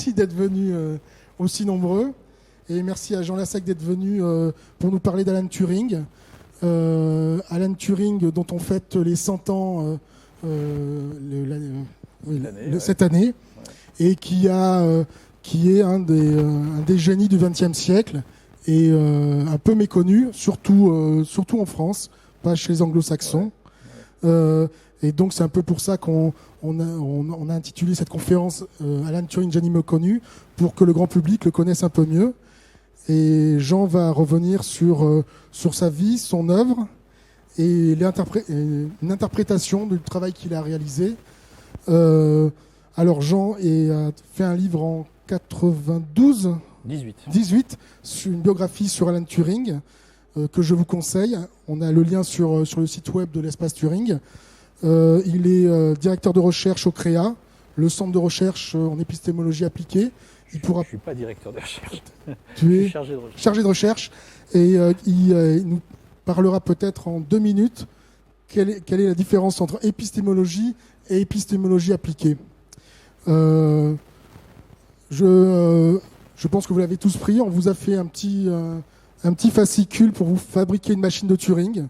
merci d'être venus aussi nombreux. Et merci à Jean Lassac d'être venu pour nous parler d'Alan Turing. Alan Turing, dont on fête les 100 ans cette année, et qui est un des génies du XXe siècle, et un peu méconnu, surtout en France, pas chez les anglo-saxons. Et donc c'est un peu pour ça qu'on a intitulé cette conférence Alan Turing, génie méconnu, pour que le grand public le connaisse un peu mieux. Et Jean va revenir sur sa vie, son œuvre et une interprétation du travail qu'il a réalisé. Alors Jean a fait un livre en 18, sur une biographie sur Alan Turing, que je vous conseille. On a le lien sur le site web de l'espace Turing. Il est directeur de recherche au CREA, le centre de recherche en épistémologie appliquée. Je ne suis pas directeur de recherche. Tu es chargé de recherche. Et il nous parlera peut-être en 2 minutes quelle est la différence entre épistémologie et épistémologie appliquée. Je pense que vous l'avez tous pris. On vous a fait un petit fascicule pour vous fabriquer une machine de Turing.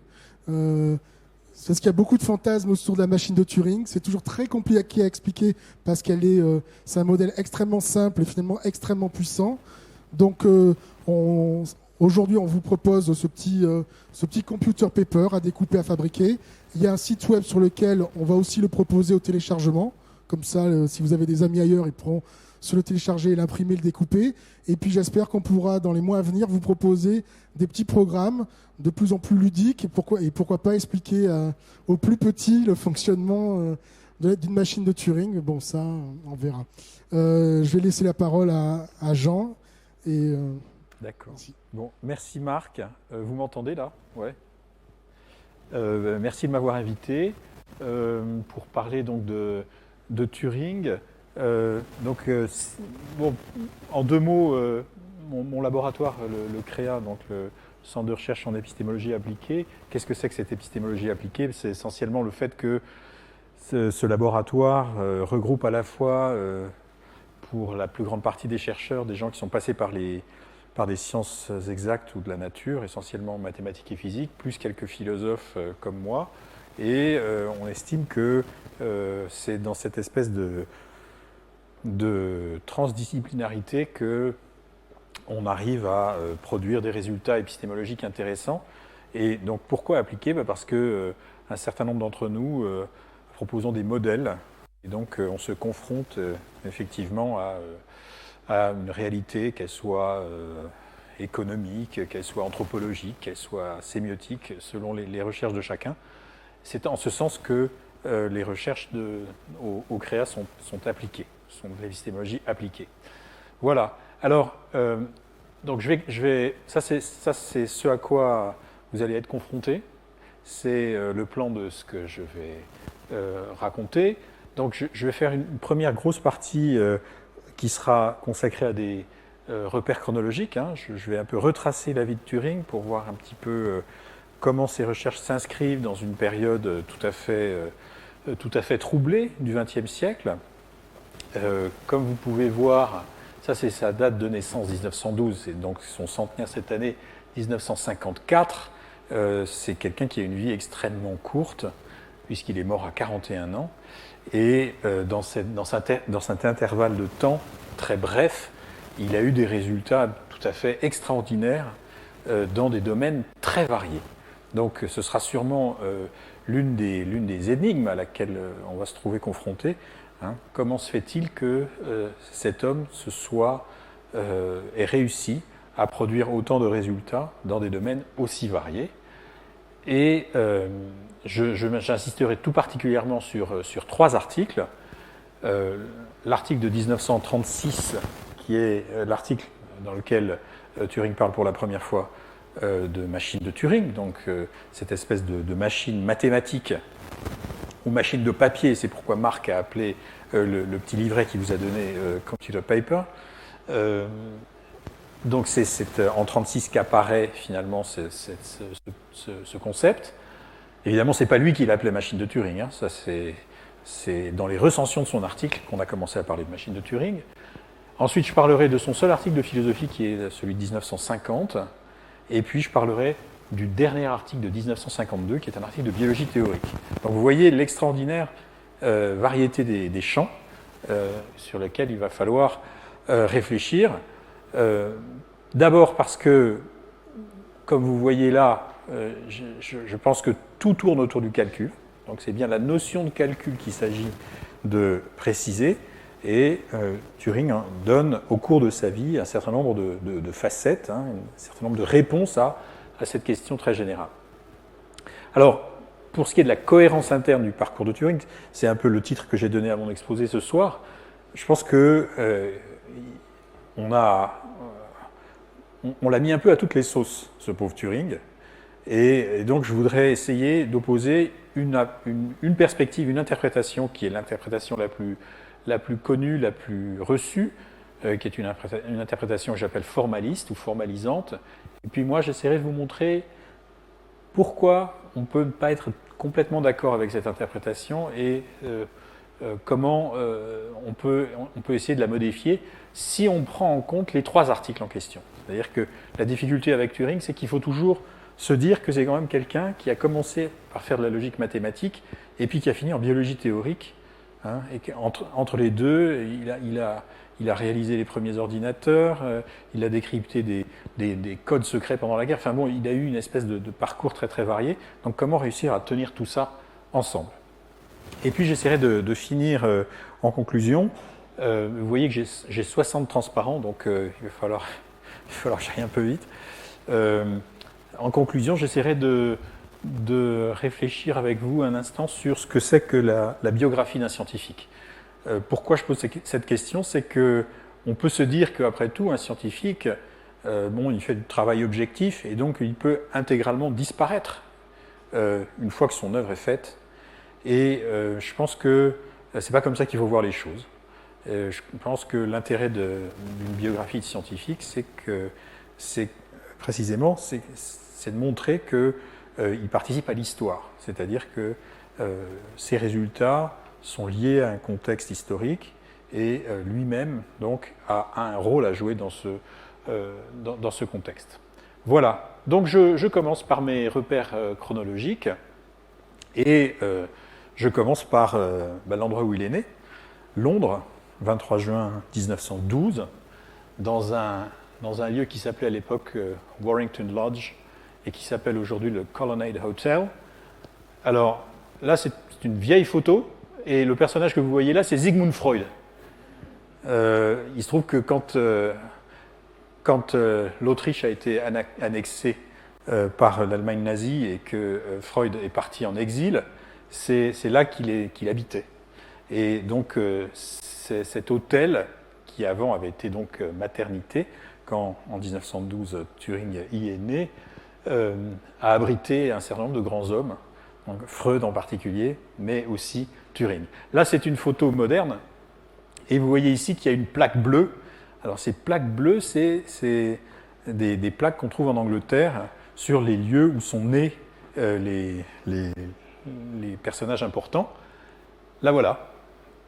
Parce qu'il y a beaucoup de fantasmes autour de la machine de Turing. C'est toujours très compliqué à expliquer parce c'est un modèle extrêmement simple et finalement extrêmement puissant. Donc aujourd'hui, on vous propose ce petit computer paper à découper, à fabriquer. Il y a un site web sur lequel on va aussi le proposer au téléchargement. Comme ça, si vous avez des amis ailleurs, ils pourront se le télécharger, l'imprimer, le découper. Et puis j'espère qu'on pourra, dans les mois à venir, vous proposer des petits programmes de plus en plus ludiques. Et pourquoi pas expliquer aux plus petits le fonctionnement d'une machine de Turing. Bon, ça, on verra. Je vais laisser la parole à Jean. D'accord. Bon, merci Marc. Vous m'entendez là? Ouais. Merci de m'avoir invité pour parler donc de Turing. En 2 mots, mon laboratoire, le CREA, donc le Centre de recherche en épistémologie appliquée. Qu'est-ce que c'est que cette épistémologie appliquée? C'est essentiellement le fait que ce laboratoire regroupe à la fois, pour la plus grande partie des chercheurs, des gens qui sont passés par des sciences exactes ou de la nature, essentiellement mathématiques et physique, plus quelques philosophes comme moi. Et on estime que c'est dans cette espèce de transdisciplinarité qu'on arrive à produire des résultats épistémologiques intéressants. Et donc pourquoi appliquer? Parce que un certain nombre d'entre nous proposons des modèles, et donc on se confronte effectivement à une réalité, qu'elle soit économique, qu'elle soit anthropologique, qu'elle soit sémiotique, selon les recherches de chacun. C'est en ce sens que les recherches au CREA sont appliquées, sont de l'épistémologie appliquée. Voilà. Alors, donc ça c'est ce à quoi vous allez être confrontés. C'est le plan de ce que je vais raconter. Donc, je vais faire une première grosse partie qui sera consacrée à des repères chronologiques. Je vais un peu retracer la vie de Turing pour voir un petit peu comment ces recherches s'inscrivent dans une période tout à fait troublée du XXe siècle. Comme vous pouvez voir, ça c'est sa date de naissance, 1912, et donc son centenaire cette année, 1954. C'est quelqu'un qui a une vie extrêmement courte, puisqu'il est mort à 41 ans. Et dans cet intervalle de temps très bref, il a eu des résultats tout à fait extraordinaires dans des domaines très variés. Donc ce sera sûrement l'une des énigmes à laquelle on va se trouver confronté. Comment se fait-il que cet homme ait réussi à produire autant de résultats dans des domaines aussi variés? Et j'insisterai tout particulièrement sur 3 articles. L'article de 1936, qui est l'article dans lequel Turing parle pour la première fois de machine de Turing, donc cette espèce de machine mathématique ou machine de papier, c'est pourquoi Marc a appelé le petit livret qu'il vous a donné Computer Paper. Donc c'est en 1936 qu'apparaît finalement ce concept. Évidemment, ce n'est pas lui qui l'appelait machine de Turing. Ça, c'est dans les recensions de son article qu'on a commencé à parler de machine de Turing. Ensuite, je parlerai de son seul article de philosophie qui est celui de 1950. Et puis, je parlerai du dernier article de 1952 qui est un article de biologie théorique. Donc, vous voyez l'extraordinaire variété des champs sur lesquels il va falloir réfléchir. D'abord parce que, comme vous voyez là, je pense que tout tourne autour du calcul. Donc, c'est bien la notion de calcul qu'il s'agit de préciser. Et Turing donne au cours de sa vie un certain nombre de facettes, un certain nombre de réponses à cette question très générale. Alors, pour ce qui est de la cohérence interne du parcours de Turing, c'est un peu le titre que j'ai donné à mon exposé ce soir. Je pense que on l'a mis un peu à toutes les sauces, ce pauvre Turing. Et donc, je voudrais essayer d'opposer une perspective, une interprétation qui est l'interprétation la plus connue, la plus reçue, qui est une interprétation que j'appelle formaliste ou formalisante. Et puis moi, j'essaierai de vous montrer pourquoi on ne peut pas être complètement d'accord avec cette interprétation et comment on peut essayer de la modifier si on prend en compte les trois articles en question. C'est-à-dire que la difficulté avec Turing, c'est qu'il faut toujours se dire que c'est quand même quelqu'un qui a commencé par faire de la logique mathématique et puis qui a fini en biologie théorique. Et entre les deux, il a réalisé les premiers ordinateurs, il a décrypté des codes secrets pendant la guerre. Enfin bon, il a eu une espèce de parcours très très varié. Donc comment réussir à tenir tout ça ensemble? Et puis j'essaierai de finir en conclusion. Vous voyez que j'ai 60 transparents, donc il va falloir que j'aille un peu vite. En conclusion, j'essaierai de réfléchir avec vous un instant sur ce que c'est que la biographie d'un scientifique. Pourquoi je pose cette question? C'est qu'on peut se dire qu'après tout, un scientifique, il fait du travail objectif et donc il peut intégralement disparaître une fois que son œuvre est faite. Et je pense que c'est pas comme ça qu'il faut voir les choses. Je pense que l'intérêt d'une biographie de scientifique, c'est précisément de montrer qu'il participe à l'histoire, c'est-à-dire que ses résultats sont liés à un contexte historique et lui-même donc a un rôle à jouer dans ce contexte. Voilà, donc je commence par mes repères chronologiques et je commence par l'endroit où il est né, Londres, 23 juin 1912, dans un lieu qui s'appelait à l'époque Warrington Lodge, et qui s'appelle aujourd'hui le Colonnade Hotel. Alors là, c'est une vieille photo, et le personnage que vous voyez là, c'est Sigmund Freud. Il se trouve que quand l'Autriche a été annexée par l'Allemagne nazie et que Freud est parti en exil, c'est là qu'il habitait. Et donc cet hôtel, qui avant avait été donc maternité, quand en 1912 Turing y est né, a abrité un certain nombre de grands hommes, donc Freud en particulier, mais aussi Turing. Là, c'est une photo moderne, et vous voyez ici qu'il y a une plaque bleue. Alors, ces plaques bleues, c'est des plaques qu'on trouve en Angleterre sur les lieux où sont nés les personnages importants. Là, voilà.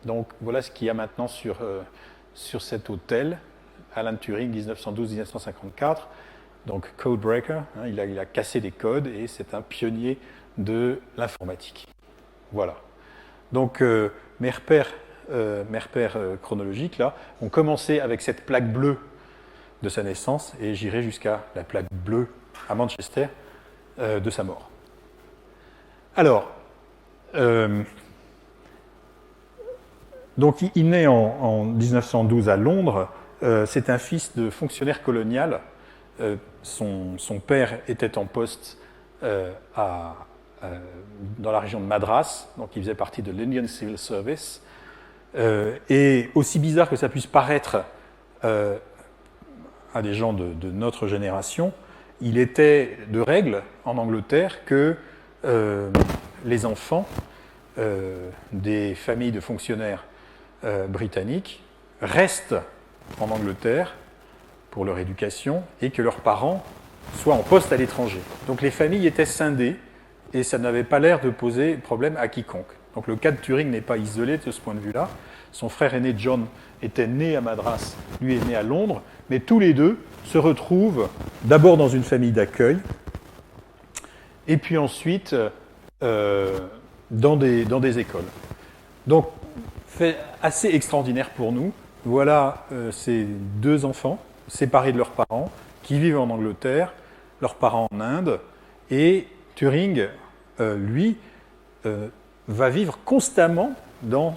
Donc, voilà ce qu'il y a maintenant sur cet hôtel, Alan Turing, 1912-1954. Donc, codebreaker, il a cassé des codes et c'est un pionnier de l'informatique. Voilà. Donc, mes repères chronologiques, là, ont commencé avec cette plaque bleue de sa naissance et j'irai jusqu'à la plaque bleue à Manchester de sa mort. Alors, donc, il naît en 1912 à Londres. C'est un fils de fonctionnaire colonial. Son père était en poste dans la région de Madras, donc il faisait partie de l'Indian Civil Service. Et aussi bizarre que ça puisse paraître à des gens de notre génération, il était de règle en Angleterre que les enfants des familles de fonctionnaires britanniques restent en Angleterre pour leur éducation et que leurs parents soient en poste à l'étranger. Donc les familles étaient scindées et ça n'avait pas l'air de poser problème à quiconque. Donc le cas de Turing n'est pas isolé de ce point de vue-là. Son frère aîné John était né à Madras, lui est né à Londres, mais tous les deux se retrouvent d'abord dans une famille d'accueil, et puis ensuite dans des écoles. Donc, fait assez extraordinaire pour nous. Voilà ces deux enfants séparés de leurs parents, qui vivent en Angleterre, leurs parents en Inde, et Turing, lui, va vivre constamment dans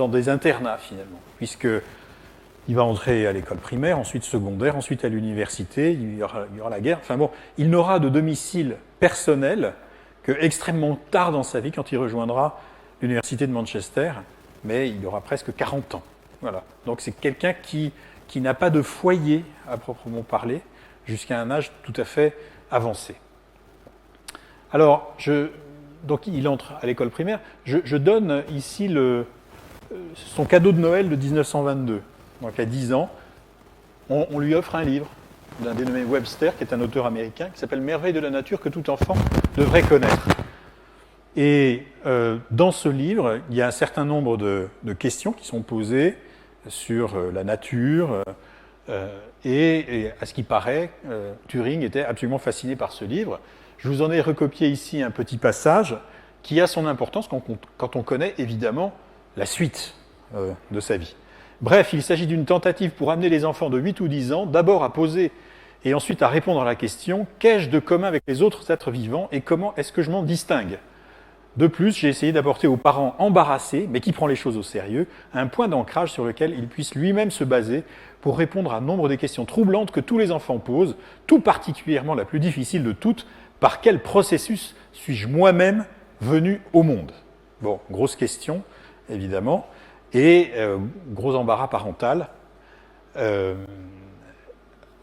des internats, finalement, puisqu'il va entrer à l'école primaire, ensuite secondaire, ensuite à l'université, il y aura la guerre. Enfin bon, il n'aura de domicile personnel que extrêmement tard dans sa vie, quand il rejoindra l'université de Manchester, mais il aura presque 40 ans. Voilà. Donc c'est quelqu'un qui n'a pas de foyer à proprement parler, jusqu'à un âge tout à fait avancé. Alors, donc il entre à l'école primaire. Je donne ici son cadeau de Noël de 1922. Donc à 10 ans, on lui offre un livre d'un dénommé Webster, qui est un auteur américain, qui s'appelle Merveilles de la nature que tout enfant devrait connaître. Et dans ce livre, il y a un certain nombre de questions qui sont posées sur la nature, et à ce qui paraît, Turing était absolument fasciné par ce livre. Je vous en ai recopié ici un petit passage qui a son importance quand on connaît évidemment la suite de sa vie. Bref, il s'agit d'une tentative pour amener les enfants de 8 ou 10 ans d'abord à poser et ensuite à répondre à la question « Qu'ai-je de commun avec les autres êtres vivants et comment est-ce que je m'en distingue ?» De plus, j'ai essayé d'apporter aux parents embarrassés, mais qui prend les choses au sérieux, un point d'ancrage sur lequel il puisse lui-même se baser pour répondre à nombre des questions troublantes que tous les enfants posent, tout particulièrement la plus difficile de toutes, par quel processus suis-je moi-même venu au monde? Bon, grosse question, évidemment, et gros embarras parental.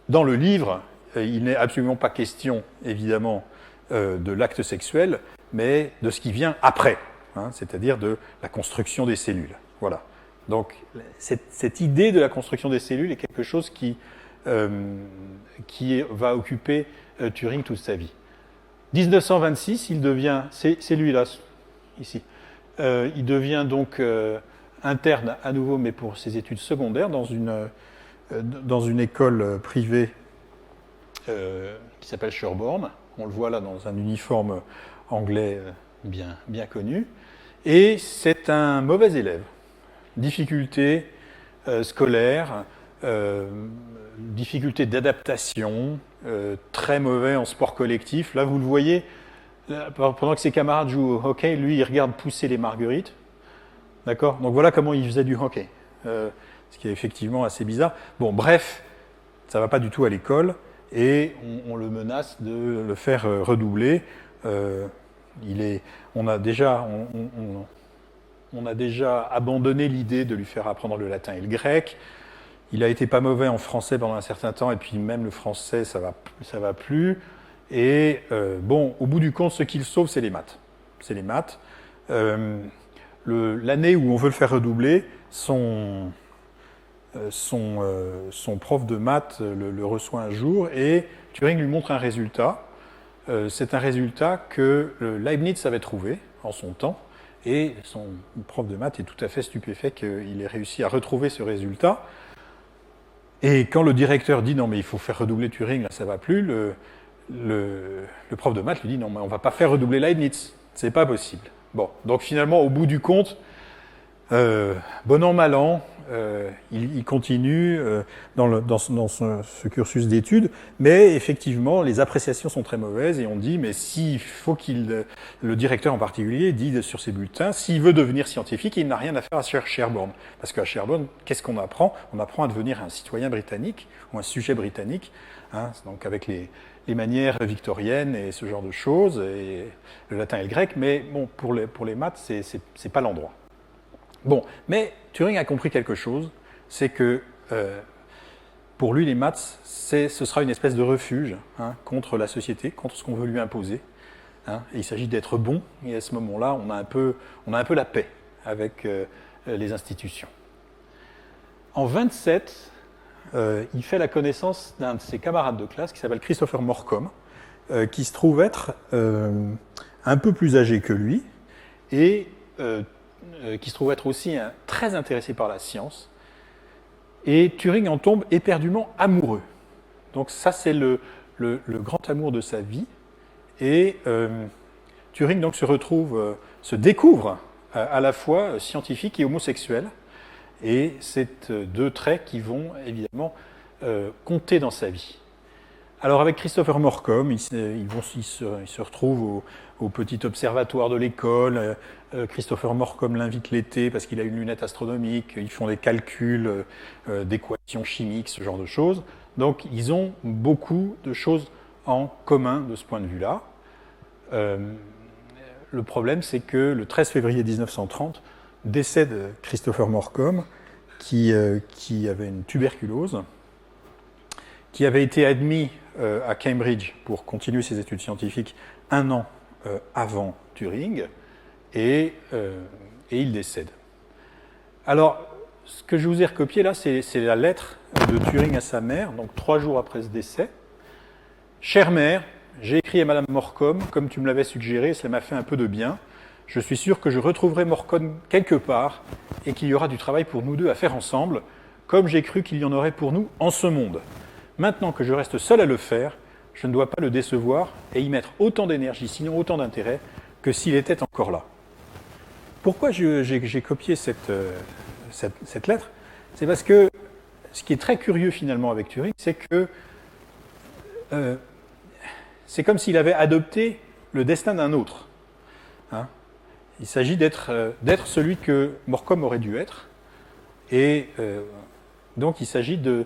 Dans le livre, il n'est absolument pas question, évidemment, de l'acte sexuel, mais de ce qui vient après, hein, c'est-à-dire de la construction des cellules. Voilà. Donc, cette idée de la construction des cellules est quelque chose qui va occuper Turing toute sa vie. 1926, il devient, c'est lui là, ici, il devient donc interne à nouveau, mais pour ses études secondaires, dans une école privée qui s'appelle Sherborne. On le voit là dans un uniforme anglais bien connu. Et c'est un mauvais élève. Difficulté scolaire, difficulté d'adaptation, très mauvais en sport collectif. Là, vous le voyez, là, pendant que ses camarades jouent au hockey, lui, il regarde pousser les marguerites. D'accord? Donc voilà comment il faisait du hockey. Ce qui est effectivement assez bizarre. Bon, bref, ça ne va pas du tout à l'école et on le menace de le faire redoubler. On a déjà abandonné l'idée de lui faire apprendre le latin et le grec. Il a été pas mauvais en français pendant un certain temps, et puis même le français, ça va plus. Et bon, au bout du compte, ce qu'il sauve, c'est les maths. C'est les maths. L'année où on veut le faire redoubler, son prof de maths le reçoit un jour et Turing lui montre un résultat. C'est un résultat que Leibniz avait trouvé en son temps, et son prof de maths est tout à fait stupéfait qu'il ait réussi à retrouver ce résultat. Et quand le directeur dit « non mais il faut faire redoubler Turing, là ça va plus », le prof de maths lui dit « non mais on va pas faire redoubler Leibniz, c'est pas possible ». Bon, donc finalement au bout du compte, bon an mal an, il continue dans ce cursus d'études, mais effectivement, les appréciations sont très mauvaises et on dit, mais s'il faut le directeur en particulier dit sur ses bulletins, s'il veut devenir scientifique, il n'a rien à faire à Sherborne. Parce qu'à Sherborne, qu'est-ce qu'on apprend? On apprend à devenir un citoyen britannique ou un sujet britannique, hein, donc avec les manières victoriennes et ce genre de choses, et le latin et le grec, mais bon, pour les maths, c'est pas l'endroit. Bon, mais Turing a compris quelque chose, c'est que pour lui, les maths, ce sera une espèce de refuge, hein, contre la société, contre ce qu'on veut lui imposer. Hein, et il s'agit d'être bon, et à ce moment-là, on a un peu la paix avec les institutions. En 27, il fait la connaissance d'un de ses camarades de classe qui s'appelle Christopher Morcom, qui se trouve être un peu plus âgé que lui, et qui se trouve être aussi très intéressé par la science. Et Turing en tombe éperdument amoureux. Donc ça, c'est le grand amour de sa vie. Et Turing donc se découvre à la fois scientifique et homosexuel. Et c'est deux traits qui vont évidemment compter dans sa vie. Alors avec Christopher Morcom, il se retrouve au petit observatoire de l'école. Christopher Morcom l'invite l'été parce qu'il a une lunette astronomique. Ils font des calculs d'équations chimiques, ce genre de choses. Donc ils ont beaucoup de choses en commun de ce point de vue-là. Le problème, c'est que le 13 février 1930, décède Christopher Morcom, qui avait une tuberculose, qui avait été admis à Cambridge pour continuer ses études scientifiques un an avant Turing, et il décède. Alors, ce que je vous ai recopié là, c'est la lettre de Turing à sa mère, donc 3 jours après ce décès. « Chère mère, j'ai écrit à Madame Morcom, comme tu me l'avais suggéré, cela m'a fait un peu de bien. Je suis sûr que je retrouverai Morcom quelque part et qu'il y aura du travail pour nous deux à faire ensemble, comme j'ai cru qu'il y en aurait pour nous en ce monde. Maintenant que je reste seul à le faire, je ne dois pas le décevoir et y mettre autant d'énergie, sinon autant d'intérêt, que s'il était encore là. » Pourquoi j'ai copié cette lettre? C'est parce que ce qui est très curieux finalement avec Turing, c'est que c'est comme s'il avait adopté le destin d'un autre. Hein? Il s'agit d'être celui que Morcom aurait dû être, et donc il s'agit de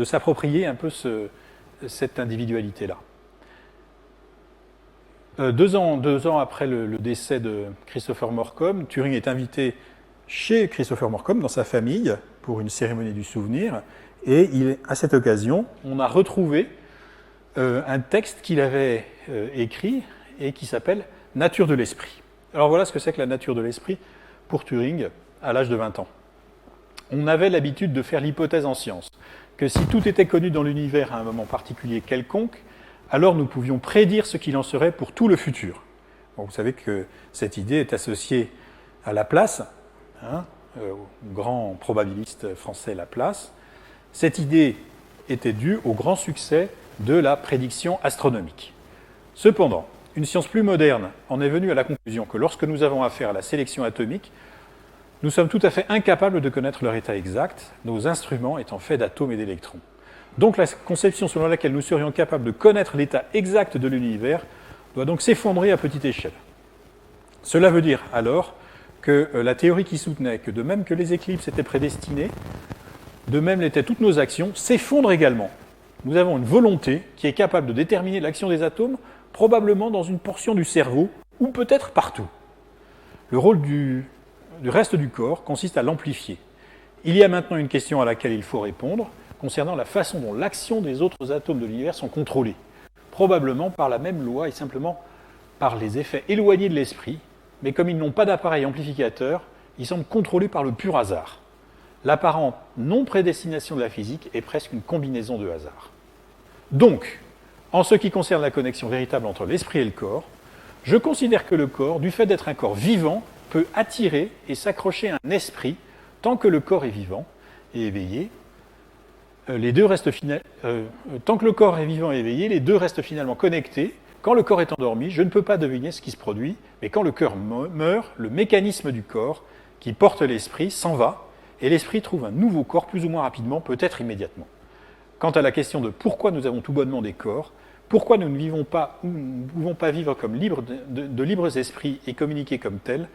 s'approprier un peu cette individualité-là. 2 ans après le décès de Christopher Morcom, Turing est invité chez Christopher Morcom, dans sa famille, pour une cérémonie du souvenir, et à cette occasion, on a retrouvé un texte qu'il avait écrit et qui s'appelle « Nature de l'esprit ». Alors voilà ce que c'est que la nature de l'esprit pour Turing à l'âge de 20 ans. On avait l'habitude de faire l'hypothèse en science que si tout était connu dans l'univers à un moment particulier quelconque, alors nous pouvions prédire ce qu'il en serait pour tout le futur. Bon, vous savez que cette idée est associée à Laplace, au grand probabiliste français Laplace. Cette idée était due au grand succès de la prédiction astronomique. Cependant, une science plus moderne en est venue à la conclusion que lorsque nous avons affaire à la sélection atomique, nous sommes tout à fait incapables de connaître leur état exact, nos instruments étant faits d'atomes et d'électrons. Donc la conception selon laquelle nous serions capables de connaître l'état exact de l'univers doit donc s'effondrer à petite échelle. Cela veut dire alors que la théorie qui soutenait que de même que les éclipses étaient prédestinées, de même l'étaient toutes nos actions, s'effondre également. Nous avons une volonté qui est capable de déterminer l'action des atomes, probablement dans une portion du cerveau, ou peut-être partout. Le rôle du reste du corps consiste à l'amplifier. Il y a maintenant une question à laquelle il faut répondre, concernant la façon dont l'action des autres atomes de l'univers sont contrôlés, probablement par la même loi et simplement par les effets éloignés de l'esprit, mais comme ils n'ont pas d'appareil amplificateur, ils semblent contrôlés par le pur hasard. L'apparente non-prédestination de la physique est presque une combinaison de hasard. Donc, en ce qui concerne la connexion véritable entre l'esprit et le corps, je considère que le corps, du fait d'être un corps vivant, peut attirer et s'accrocher à un esprit tant que le corps est vivant et éveillé. Tant que le corps est vivant et éveillé, les deux restent finalement connectés. Quand le corps est endormi, je ne peux pas deviner ce qui se produit, mais quand le cœur meurt, le mécanisme du corps qui porte l'esprit s'en va, et l'esprit trouve un nouveau corps plus ou moins rapidement, peut-être immédiatement. Quant à la question de pourquoi nous avons tout bonnement des corps, pourquoi nous ne pouvons pas vivre comme de libres esprits et communiquer comme tels,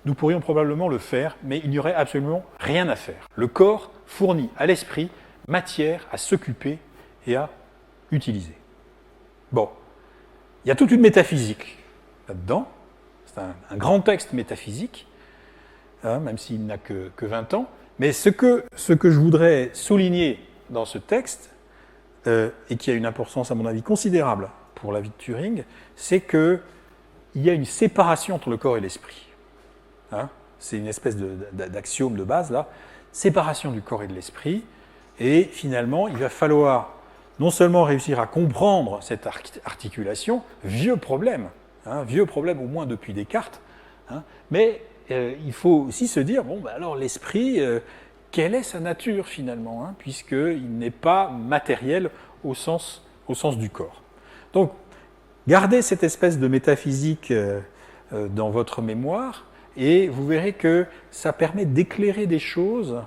nous pourrions probablement le faire, mais il n'y aurait absolument rien à faire. Le corps fournit à l'esprit matière à s'occuper et à utiliser. Bon, il y a toute une métaphysique là-dedans. C'est un grand texte métaphysique, même s'il n'a que 20 ans. Mais ce que je voudrais souligner dans ce texte, et qui a une importance à mon avis considérable pour la vie de Turing, c'est qu'il y a une séparation entre le corps et l'esprit. C'est une espèce d'axiome de base, là. Séparation du corps et de l'esprit. Et finalement, il va falloir non seulement réussir à comprendre cette articulation, vieux problème au moins depuis Descartes, mais il faut aussi se dire, bon, bah, alors l'esprit, quelle est sa nature finalement, hein, puisqu'il n'est pas matériel au sens du corps. Donc, gardez cette espèce de métaphysique dans votre mémoire, et vous verrez que ça permet d'éclairer des choses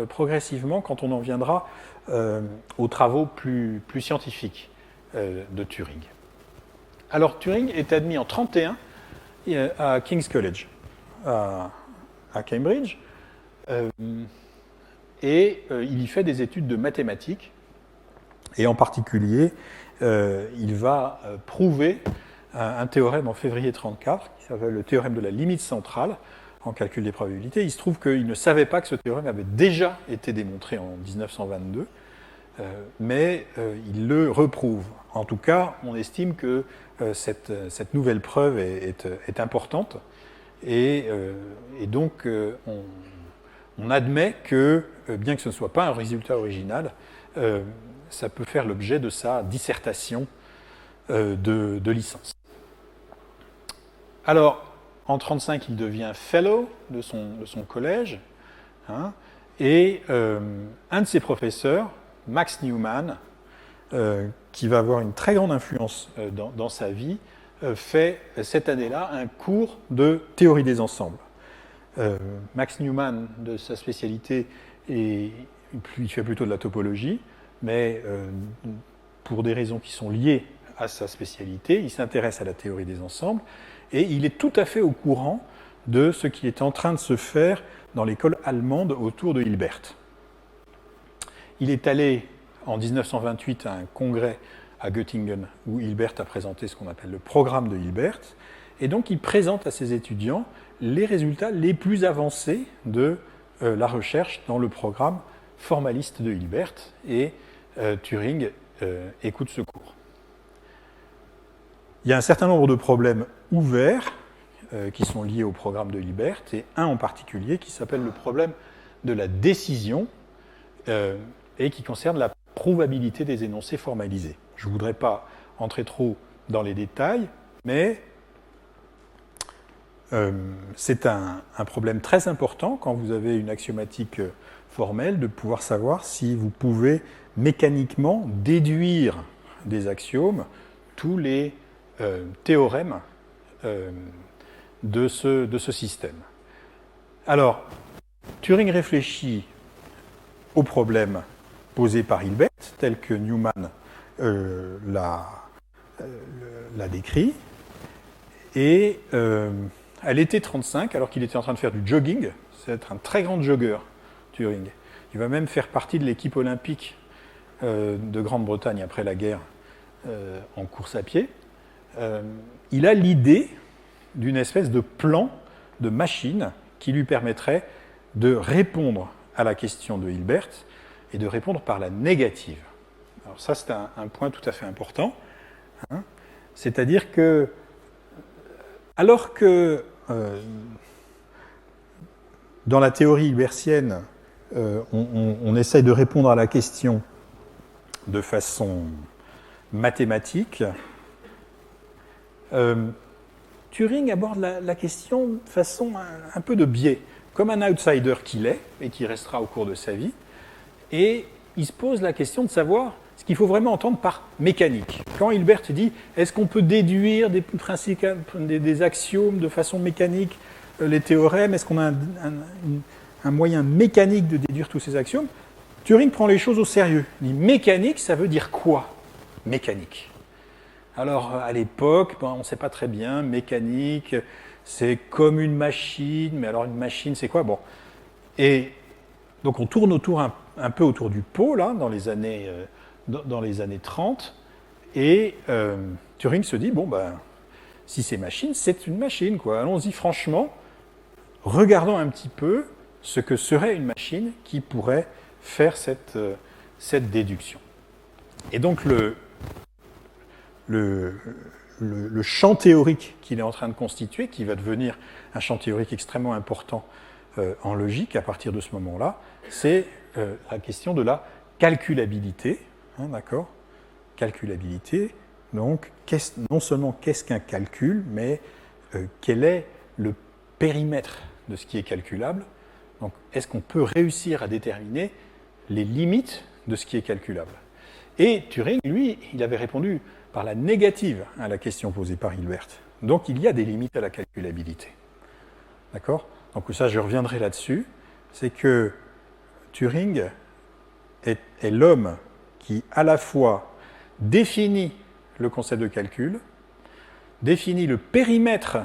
progressivement quand on en viendra aux travaux plus scientifiques de Turing. Alors, Turing est admis en 1931 à King's College, à Cambridge, et il y fait des études de mathématiques, et en particulier, il va prouver un théorème en février 1934, qui s'appelle le théorème de la limite centrale, en calcul des probabilités. Il se trouve qu'il ne savait pas que ce théorème avait déjà été démontré en 1922, mais il le reprouve. En tout cas, on estime que cette nouvelle preuve est importante, et donc on admet que, bien que ce ne soit pas un résultat original, ça peut faire l'objet de sa dissertation de licence. Alors, en 1935, il devient fellow de son collège, hein, et un de ses professeurs, Max Newman, qui va avoir une très grande influence dans sa vie, fait cette année-là un cours de théorie des ensembles. Max Newman, de sa spécialité, il fait plutôt de la topologie, mais pour des raisons qui sont liées à sa spécialité, il s'intéresse à la théorie des ensembles, et il est tout à fait au courant de ce qui est en train de se faire dans l'école allemande autour de Hilbert. Il est allé en 1928 à un congrès à Göttingen où Hilbert a présenté ce qu'on appelle le programme de Hilbert, et donc il présente à ses étudiants les résultats les plus avancés de la recherche dans le programme formaliste de Hilbert, et Turing écoute ce cours. Il y a un certain nombre de problèmes ouverts qui sont liés au programme de Hilbert, et un en particulier qui s'appelle le problème de la décision et qui concerne la probabilité des énoncés formalisés. Je ne voudrais pas entrer trop dans les détails, mais c'est un problème très important quand vous avez une axiomatique formelle de pouvoir savoir si vous pouvez mécaniquement déduire des axiomes tous les théorèmes de ce système. Alors, Turing réfléchit au problème posé par Hilbert, tel que Newman l'a décrit, et à l'été 1935, alors qu'il était en train de faire du jogging, c'est être un très grand jogger, Turing. Il va même faire partie de l'équipe olympique de Grande-Bretagne après la guerre en course à pied. Il a l'idée d'une espèce de plan de machine qui lui permettrait de répondre à la question de Hilbert et de répondre par la négative. Alors ça, c'est un point tout à fait important. Hein. C'est-à-dire que, alors que dans la théorie hilbertienne, on essaye de répondre à la question de façon mathématique, Turing aborde la question de façon un peu de biais, comme un outsider qu'il est, et qui restera au cours de sa vie, et il se pose la question de savoir ce qu'il faut vraiment entendre par mécanique. Quand Hilbert dit « est-ce qu'on peut déduire des principes, des axiomes de façon mécanique, les théorèmes, est-ce qu'on a un moyen mécanique de déduire tous ces axiomes ?» Turing prend les choses au sérieux. Il dit « mécanique, ça veut dire quoi ? Mécanique ». Alors, à l'époque, on ne sait pas très bien, mécanique, c'est comme une machine, mais alors une machine, c'est quoi ? Bon. Et donc, on tourne un peu autour du pot, là, dans les années 30, et Turing se dit, bon, ben, si c'est machine, c'est une machine, quoi. Allons-y franchement, regardons un petit peu ce que serait une machine qui pourrait faire cette déduction. Et donc, le champ théorique qu'il est en train de constituer, qui va devenir un champ théorique extrêmement important en logique à partir de ce moment-là, c'est la question de la calculabilité. Hein, d'accord ? Calculabilité, donc non seulement qu'est-ce qu'un calcul, mais quel est le périmètre de ce qui est calculable. Donc, est-ce qu'on peut réussir à déterminer les limites de ce qui est calculable? Et Turing, lui, il avait répondu par la négative à la question posée par Hilbert. Donc, il y a des limites à la calculabilité. D'accord? Donc, ça, je reviendrai là-dessus. C'est que Turing est l'homme qui, à la fois, définit le concept de calcul, définit le périmètre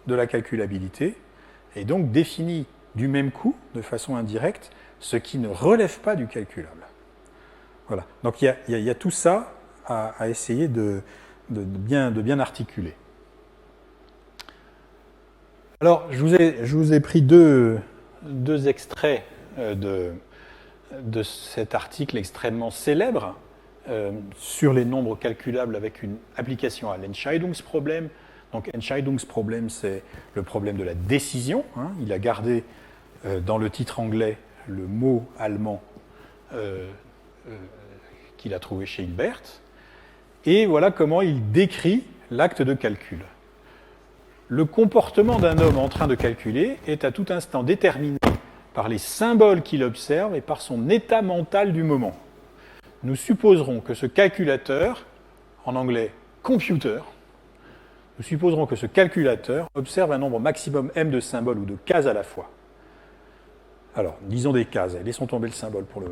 de la calculabilité, et donc définit du même coup, de façon indirecte, ce qui ne relève pas du calculable. Voilà. Donc il y a tout ça à essayer de bien articuler. Alors, je vous ai pris deux extraits de cet article extrêmement célèbre sur les nombres calculables avec une application à l'Entscheidungsproblem. Donc, Entscheidungsproblem, c'est le problème de la décision. Hein. Il a gardé dans le titre anglais le mot allemand qu'il a trouvé chez Hilbert. Et voilà comment il décrit l'acte de calcul. Le comportement d'un homme en train de calculer est à tout instant déterminé par les symboles qu'il observe et par son état mental du moment. Nous supposerons que ce calculateur, en anglais computer, nous supposerons que ce calculateur observe un nombre maximum m de symboles ou de cases à la fois. Alors, disons des cases, laissons tomber le symbole pour le...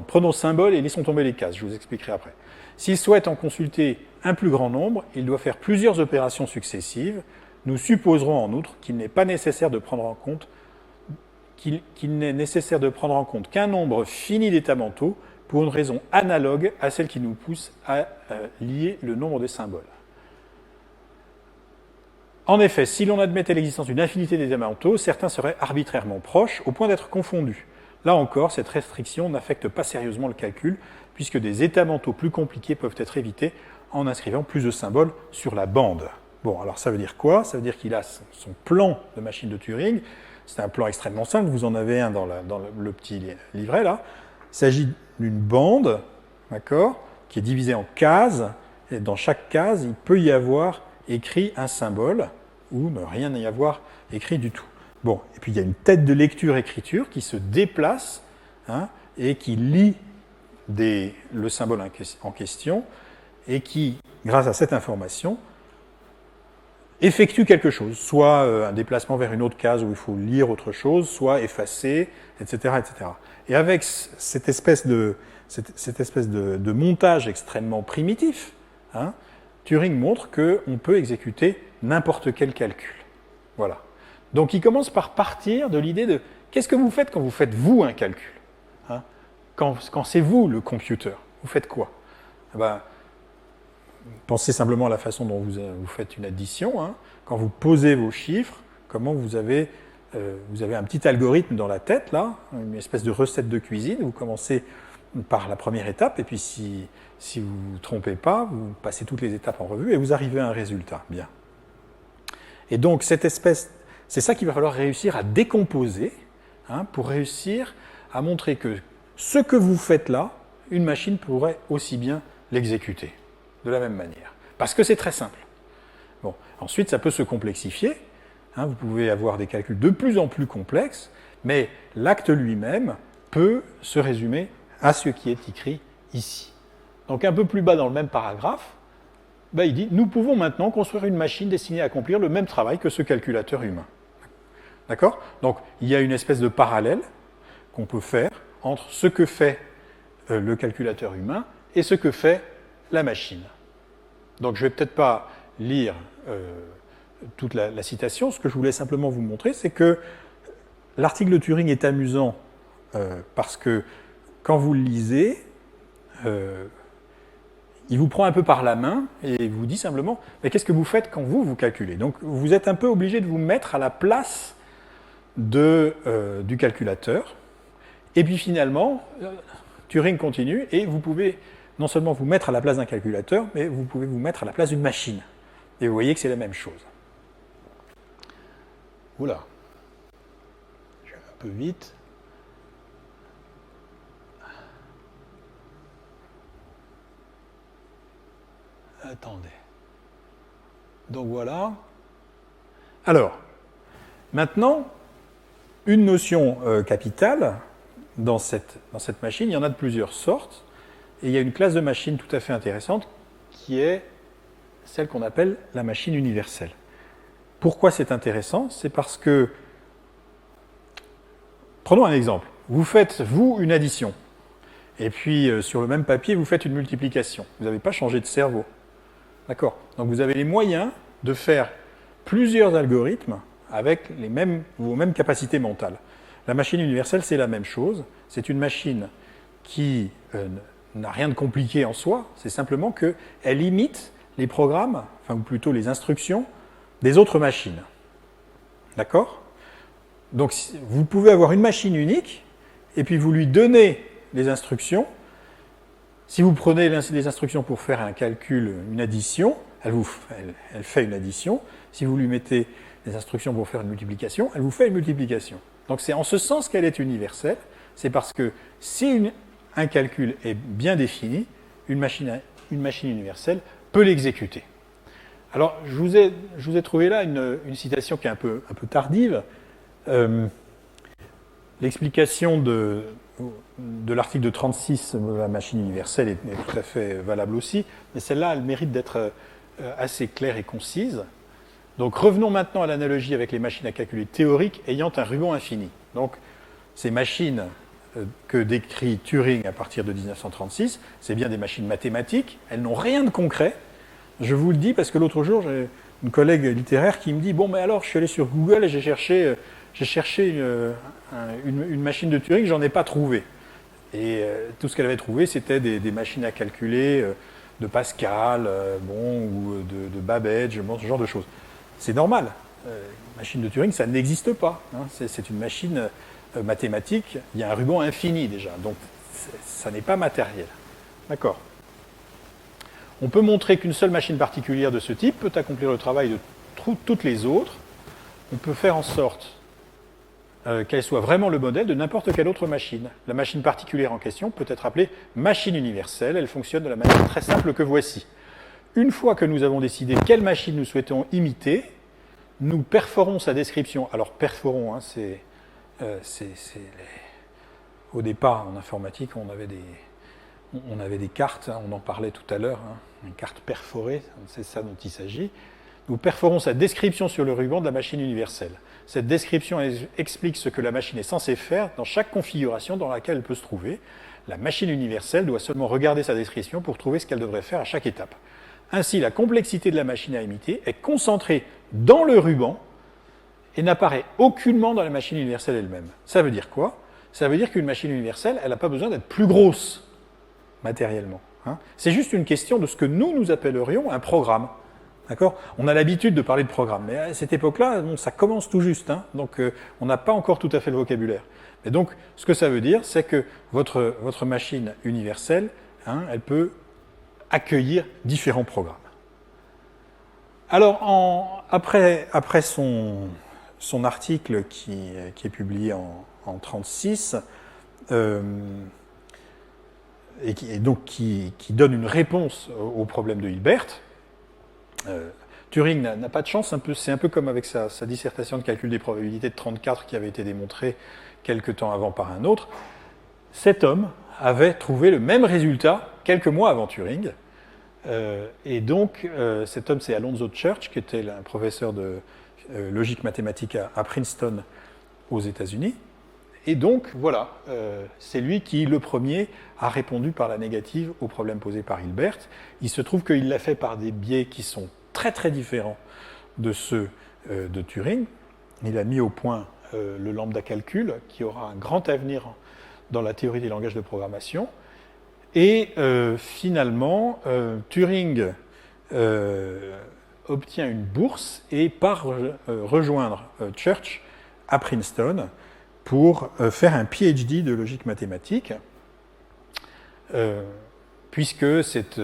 prenons symbole et laissons tomber les cases, je vous expliquerai après. S'il souhaite en consulter un plus grand nombre, il doit faire plusieurs opérations successives. Nous supposerons en outre qu'il n'est pas nécessaire de prendre en compte qu'un nombre fini d'états mentaux pour une raison analogue à celle qui nous pousse à lier le nombre des symboles. En effet, si l'on admettait l'existence d'une infinité d'états mentaux, certains seraient arbitrairement proches au point d'être confondus. Là encore, cette restriction n'affecte pas sérieusement le calcul, puisque des états mentaux plus compliqués peuvent être évités en inscrivant plus de symboles sur la bande. Bon, alors ça veut dire quoi? Ça veut dire qu'il a son plan de machine de Turing. C'est un plan extrêmement simple, vous en avez un dans le petit livret là. Il s'agit d'une bande, d'accord, qui est divisée en cases, et dans chaque case, il peut y avoir écrit un symbole, ou ne rien y avoir écrit du tout. Bon, et puis il y a une tête de lecture-écriture qui se déplace et qui lit le symbole en question, et qui, grâce à cette information, effectue quelque chose, soit un déplacement vers une autre case où il faut lire autre chose, soit effacer, etc. etc. Et avec cette espèce de montage extrêmement primitif, Turing montre qu'on peut exécuter n'importe quel calcul. Voilà. Donc il commence par partir de l'idée de qu'est-ce que vous faites quand vous faites vous un calcul, quand c'est vous le computer, vous faites quoi? Pensez simplement à la façon dont vous faites une addition. Quand vous posez vos chiffres, comment vous avez un petit algorithme dans la tête, là, une espèce de recette de cuisine. Vous commencez par la première étape, et puis si vous ne vous trompez pas, vous passez toutes les étapes en revue et vous arrivez à un résultat. Bien. Et donc, c'est ça qu'il va falloir réussir à décomposer pour réussir à montrer que ce que vous faites là, une machine pourrait aussi bien l'exécuter de la même manière. Parce que c'est très simple. Bon. Ensuite, ça peut se complexifier. Vous pouvez avoir des calculs de plus en plus complexes, mais l'acte lui-même peut se résumer à ce qui est écrit ici. Donc un peu plus bas dans le même paragraphe, il dit « Nous pouvons maintenant construire une machine destinée à accomplir le même travail que ce calculateur humain. » D'accord? Donc il y a une espèce de parallèle qu'on peut faire entre ce que fait le calculateur humain et ce que fait la machine. Donc je ne vais peut-être pas lire toute la citation. Ce que je voulais simplement vous montrer, c'est que l'article de Turing est amusant parce que quand vous le lisez, il vous prend un peu par la main et vous dit simplement « Mais qu'est-ce que vous faites quand vous calculez ?» Donc vous êtes un peu obligé de vous mettre à la place du calculateur. Et puis finalement, Turing continue et vous pouvez non seulement vous mettre à la place d'un calculateur, mais vous pouvez vous mettre à la place d'une machine. Et vous voyez que c'est la même chose. Oula, je vais un peu vite. Attendez. Donc voilà. Alors, Maintenant, une notion capitale, dans cette machine, il y en a de plusieurs sortes, et il y a une classe de machines tout à fait intéressante qui est celle qu'on appelle la machine universelle. Pourquoi c'est intéressant? C'est parce que, prenons un exemple, vous faites, vous, une addition, et puis sur le même papier, vous faites une multiplication. Vous n'avez pas changé de cerveau. D'accord? Donc vous avez les moyens de faire plusieurs algorithmes avec vos mêmes capacités mentales. La machine universelle, c'est la même chose. C'est une machine qui n'a rien de compliqué en soi, c'est simplement qu'elle imite les programmes, enfin, ou plutôt les instructions, des autres machines. D'accord? Donc vous pouvez avoir une machine unique, et puis vous lui donnez les instructions. Si vous prenez les instructions pour faire un calcul, une addition, elle fait une addition. Si vous lui mettez les instructions pour faire une multiplication, elle vous fait une multiplication. Donc c'est en ce sens qu'elle est universelle. C'est parce que si un calcul est bien défini, une machine universelle peut l'exécuter. Alors je vous ai trouvé là une citation qui est un peu tardive. L'explication de l'article de 36 de la machine universelle est tout à fait valable aussi, mais celle-là, elle mérite d'être assez claire et concise. Donc revenons maintenant à l'analogie avec les machines à calculer théoriques ayant un ruban infini. Donc ces machines que décrit Turing à partir de 1936, c'est bien des machines mathématiques, elles n'ont rien de concret. Je vous le dis parce que l'autre jour, j'ai une collègue littéraire qui me dit « Bon, mais alors, je suis allé sur Google et j'ai cherché une machine de Turing, j'en ai pas trouvé. » Et tout ce qu'elle avait trouvé, c'était des machines à calculer de Pascal, ou de Babbage, ce genre de choses. C'est normal. Machine de Turing, ça n'existe pas. Hein. C'est une machine mathématique. Il y a un ruban infini déjà. Donc, ça n'est pas matériel. D'accord. On peut montrer qu'une seule machine particulière de ce type peut accomplir le travail de toutes les autres. On peut faire en sorte qu'elle soit vraiment le modèle de n'importe quelle autre machine. La machine particulière en question peut être appelée machine universelle. Elle fonctionne de la manière très simple que voici. Une fois que nous avons décidé quelle machine nous souhaitons imiter, nous perforons sa description. Alors perforons, hein, au départ en informatique, on avait des cartes, hein, on en parlait tout à l'heure, hein, une carte perforée, c'est ça dont il s'agit. Nous perforons sa description sur le ruban de la machine universelle. Cette description explique ce que la machine est censée faire dans chaque configuration dans laquelle elle peut se trouver. La machine universelle doit seulement regarder sa description pour trouver ce qu'elle devrait faire à chaque étape. Ainsi, la complexité de la machine à imiter est concentrée dans le ruban et n'apparaît aucunement dans la machine universelle elle-même. Ça veut dire quoi? Ça veut dire qu'une machine universelle, elle n'a pas besoin d'être plus grosse matériellement. Hein. C'est juste une question de ce que nous appellerions un programme. D'accord? On a l'habitude de parler de programme, mais à cette époque-là, bon, ça commence tout juste, hein, donc on n'a pas encore tout à fait le vocabulaire. Mais donc, ce que ça veut dire, c'est que votre machine universelle, hein, elle peut accueillir différents programmes. Alors, après son article qui est publié en 1936, et qui donne une réponse au problème de Hilbert, Turing n'a pas de chance, c'est un peu comme avec sa dissertation de calcul des probabilités de 1934 qui avait été démontrée quelque temps avant par un autre. Cet homme avait trouvé le même résultat quelques mois avant Turing. Et donc, cet homme, c'est Alonzo Church, qui était un professeur de logique mathématique à Princeton aux États-Unis. Et donc, voilà, c'est lui qui, le premier, a répondu par la négative au problème posé par Hilbert. Il se trouve qu'il l'a fait par des biais qui sont très très différents de ceux de Turing. Il a mis au point le lambda calcul, qui aura un grand avenir dans la théorie des langages de programmation. Et finalement, Turing obtient une bourse et part rejoindre Church à Princeton pour faire un PhD de logique mathématique, puisque c'est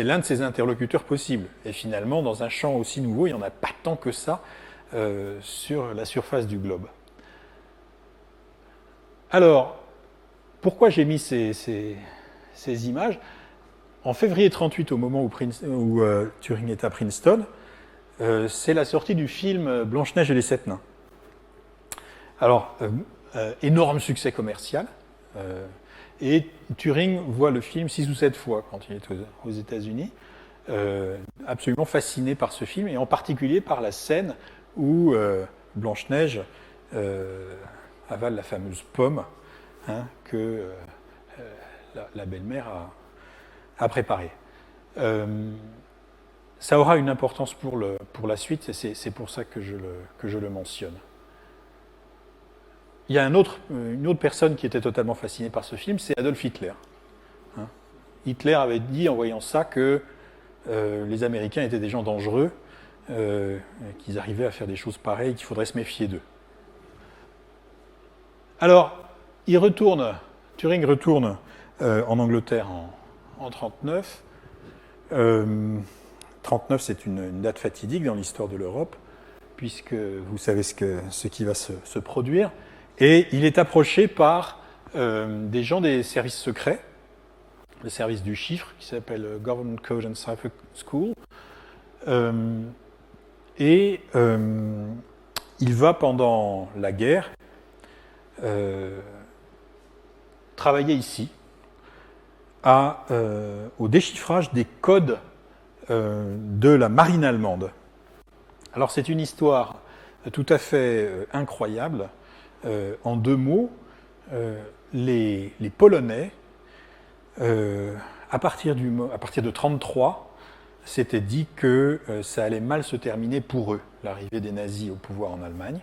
l'un de ses interlocuteurs possibles. Et finalement, dans un champ aussi nouveau, il n'y en a pas tant que ça sur la surface du globe. Alors, pourquoi j'ai mis ces images? En février 1938, au moment où Turing est à Princeton, c'est la sortie du film Blanche-Neige et les Sept Nains. Alors, énorme succès commercial. Et Turing voit le film 6 ou 7 fois quand il est aux États-Unis. Absolument fasciné par ce film, et en particulier par la scène où Blanche-Neige avale la fameuse pomme que la belle-mère a préparée. Ça aura une importance pour la suite, et c'est pour ça que je le mentionne. Il y a une autre personne qui était totalement fascinée par ce film, c'est Adolf Hitler. Hitler avait dit en voyant ça que les Américains étaient des gens dangereux, qu'ils arrivaient à faire des choses pareilles, qu'il faudrait se méfier d'eux. Alors, Turing retourne en Angleterre en 1939. 1939, c'est une date fatidique dans l'histoire de l'Europe, puisque vous savez ce qui va se produire. Et il est approché par des gens des services secrets, le service du chiffre, qui s'appelle Government Code and Cipher School. Il va, pendant la guerre, travailler ici au déchiffrage des codes de la marine allemande. Alors c'est une histoire tout à fait incroyable. En 2 mots, les Polonais, à partir de 1933, s'étaient dit que ça allait mal se terminer pour eux, l'arrivée des nazis au pouvoir en Allemagne.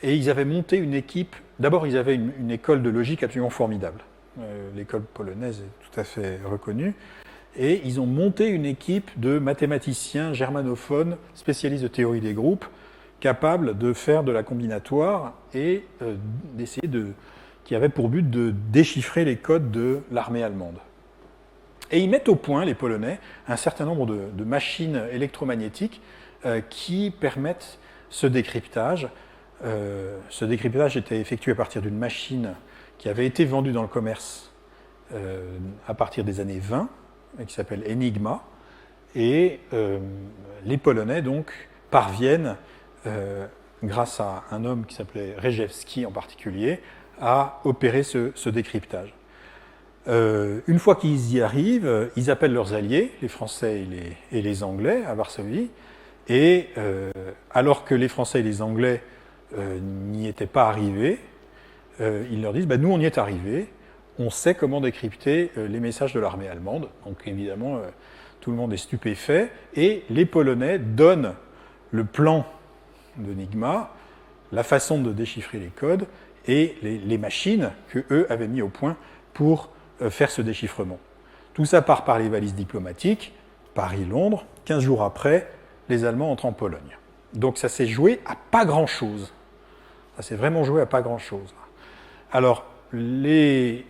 Et ils avaient monté une équipe. D'abord, ils avaient une école de logique absolument formidable. L'école polonaise est tout à fait reconnue. Et ils ont monté une équipe de mathématiciens germanophones, spécialistes de théorie des groupes, capables de faire de la combinatoire et qui avait pour but de déchiffrer les codes de l'armée allemande. Et ils mettent au point, les Polonais, un certain nombre de machines électromagnétiques qui permettent ce décryptage. Ce décryptage était effectué à partir d'une machine qui avait été vendue dans le commerce à partir des années 20, qui s'appelle Enigma. Et les Polonais, donc, parviennent, grâce à un homme qui s'appelait Rejewski en particulier, à opérer ce décryptage. Une fois qu'ils y arrivent, ils appellent leurs alliés, les Français et les Anglais, à Varsovie, et alors que les Français et les Anglais n'y étaient pas arrivés, ils leur disent nous on y est arrivés, on sait comment décrypter les messages de l'armée allemande. Donc évidemment, tout le monde est stupéfait, et les Polonais donnent le plan d'Enigma, la façon de déchiffrer les codes et les machines qu'eux avaient mis au point pour faire ce déchiffrement. Tout ça part par les valises diplomatiques, Paris-Londres. 15 jours après, les Allemands entrent en Pologne. Donc ça s'est joué à pas grand-chose. Ça s'est vraiment joué à pas grand-chose. Alors, une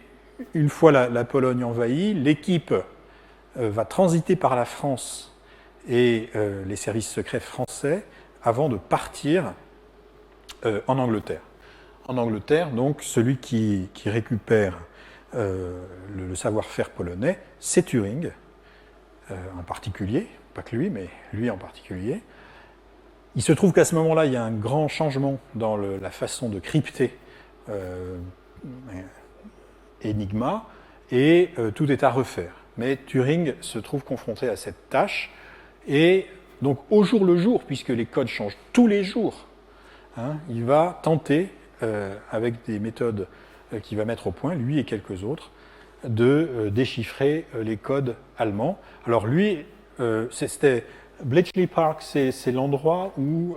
fois la Pologne envahie, l'équipe va transiter par la France et les services secrets français avant de partir en Angleterre. En Angleterre, donc, celui qui récupère le savoir-faire polonais, c'est Turing, en particulier, pas que lui, mais lui en particulier. Il se trouve qu'à ce moment-là, il y a un grand changement dans la façon de crypter Enigma, et tout est à refaire. Mais Turing se trouve confronté à cette tâche, et donc au jour le jour, puisque les codes changent tous les jours, il va tenter, avec des méthodes qu'il va mettre au point, lui et quelques autres, de déchiffrer les codes allemands. Alors lui, c'était Bletchley Park, c'est l'endroit où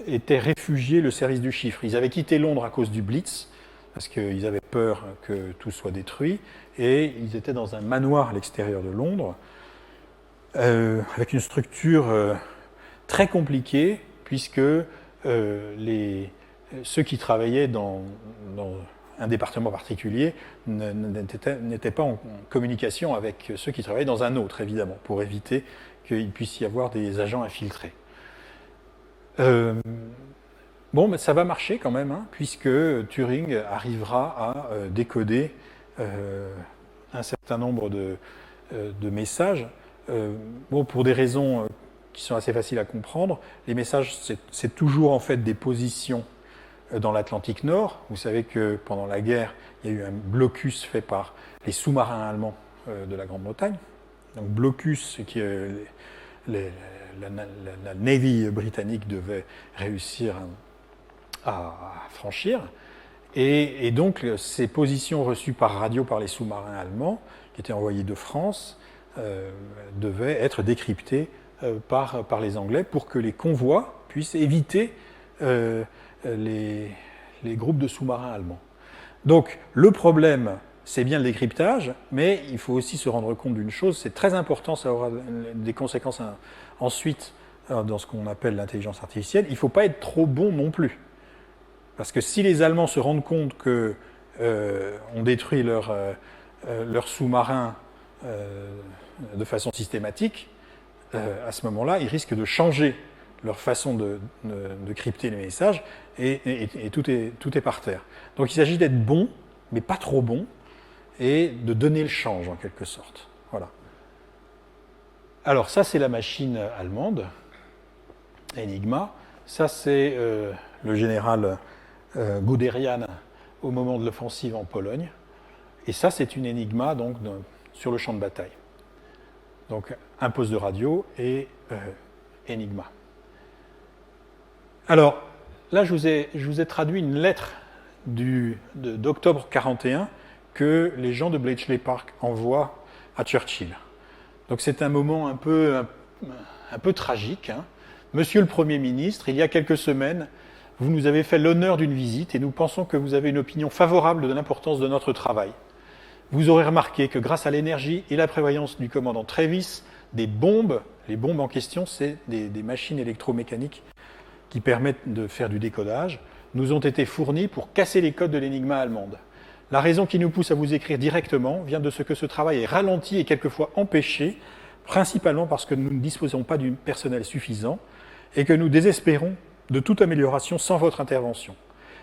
était réfugié le service du chiffre. Ils avaient quitté Londres à cause du Blitz, parce qu'ils avaient peur que tout soit détruit, et ils étaient dans un manoir à l'extérieur de Londres, avec une structure très compliquée, puisque ceux qui travaillaient dans un département particulier n'étaient pas en communication avec ceux qui travaillaient dans un autre, évidemment, pour éviter qu'il puisse y avoir des agents infiltrés. Bon, mais ça va marcher quand même, puisque Turing arrivera à décoder un certain nombre de messages, pour des raisons qui sont assez faciles à comprendre. Les messages, c'est toujours en fait des positions dans l'Atlantique Nord. Vous savez que pendant la guerre, il y a eu un blocus fait par les sous-marins allemands de la Grande-Bretagne. Donc blocus, qui la Navy britannique devait réussir à franchir. Et donc ces positions reçues par radio par les sous-marins allemands, qui étaient envoyés de France, devaient être décryptées par les Anglais pour que les convois puissent éviter les groupes de sous-marins allemands. Donc le problème, c'est bien le décryptage, mais il faut aussi se rendre compte d'une chose, c'est très important, ça aura des conséquences ensuite dans ce qu'on appelle l'intelligence artificielle, il ne faut pas être trop bon non plus. Parce que si les Allemands se rendent compte qu'on détruit leurs sous-marins de façon systématique, à ce moment-là, ils risquent de changer leur façon de crypter les messages et tout est par terre. Donc il s'agit d'être bon, mais pas trop bon, et de donner le change en quelque sorte. Voilà. Alors ça, c'est la machine allemande, Enigma. Ça, c'est le général Guderian au moment de l'offensive en Pologne. Et ça, c'est une Enigma donc, sur le champ de bataille. Donc un poste de radio et Enigma. Alors là, je vous ai traduit une lettre d'octobre 1941 que les gens de Bletchley Park envoient à Churchill. Donc c'est un moment un peu tragique. Hein. Monsieur le Premier ministre, il y a quelques semaines, vous nous avez fait l'honneur d'une visite et nous pensons que vous avez une opinion favorable de l'importance de notre travail. Vous aurez remarqué que grâce à l'énergie et la prévoyance du commandant Travis, des bombes, les bombes en question, c'est des machines électromécaniques qui permettent de faire du décodage, nous ont été fournies pour casser les codes de l'énigma allemande. La raison qui nous pousse à vous écrire directement vient de ce que ce travail est ralenti et quelquefois empêché, principalement parce que nous ne disposons pas du personnel suffisant et que nous désespérons de toute amélioration sans votre intervention.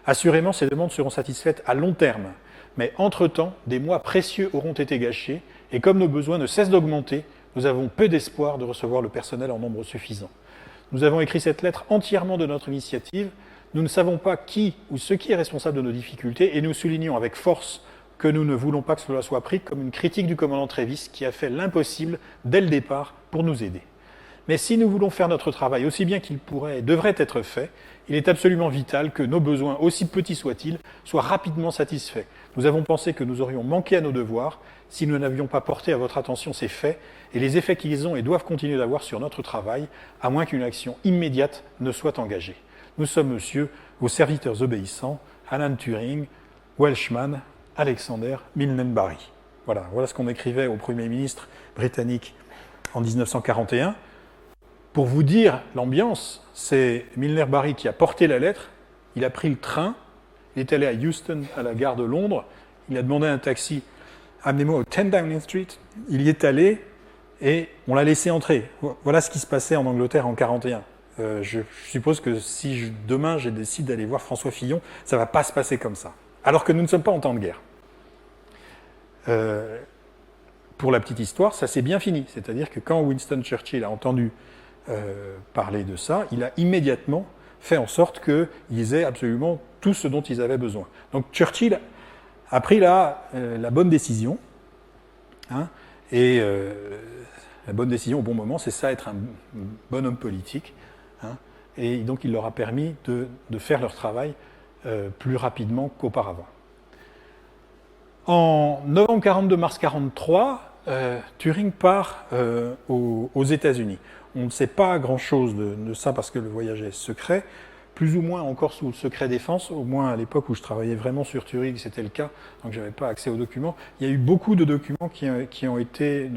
Assurément, ces demandes seront satisfaites à long terme, mais entre-temps, des mois précieux auront été gâchés et comme nos besoins ne cessent d'augmenter, nous avons peu d'espoir de recevoir le personnel en nombre suffisant. Nous avons écrit cette lettre entièrement de notre initiative. Nous ne savons pas qui ou ce qui est responsable de nos difficultés et nous soulignons avec force que nous ne voulons pas que cela soit pris comme une critique du commandant Travis qui a fait l'impossible dès le départ pour nous aider. Mais si nous voulons faire notre travail aussi bien qu'il pourrait et devrait être fait, il est absolument vital que nos besoins, aussi petits soient-ils, soient rapidement satisfaits. Nous avons pensé que nous aurions manqué à nos devoirs si nous n'avions pas porté à votre attention ces faits et les effets qu'ils ont et doivent continuer d'avoir sur notre travail, à moins qu'une action immédiate ne soit engagée. Nous sommes, monsieur, vos serviteurs obéissants, Alan Turing, Welshman, Alexander Milne Barry. Voilà ce qu'on écrivait au Premier ministre britannique en 1941. Pour vous dire l'ambiance, c'est Milne Barry qui a porté la lettre, il a pris le train, il est allé à Euston, à la gare de Londres, il a demandé un taxi, amenez-moi au 10 Downing Street, il y est allé et on l'a laissé entrer. Voilà ce qui se passait en Angleterre en 1941. Je suppose que si demain je décide d'aller voir François Fillon, ça ne va pas se passer comme ça. Alors que nous ne sommes pas en temps de guerre. Pour la petite histoire, ça s'est bien fini. C'est-à-dire que quand Winston Churchill a entendu parler de ça, il a immédiatement fait en sorte qu'ils aient absolument tout ce dont ils avaient besoin. Donc Churchill a pris la bonne décision, hein, et la bonne décision au bon moment, c'est ça, être un bon homme politique, hein, et donc il leur a permis de faire leur travail plus rapidement qu'auparavant. En novembre 42, mars 43, Turing part aux États-Unis. On ne sait pas grand-chose de ça parce que le voyage est secret, plus ou moins encore sous le secret défense, au moins à l'époque où je travaillais vraiment sur Turing, c'était le cas, donc je n'avais pas accès aux documents. Il y a eu beaucoup de documents qui ont été,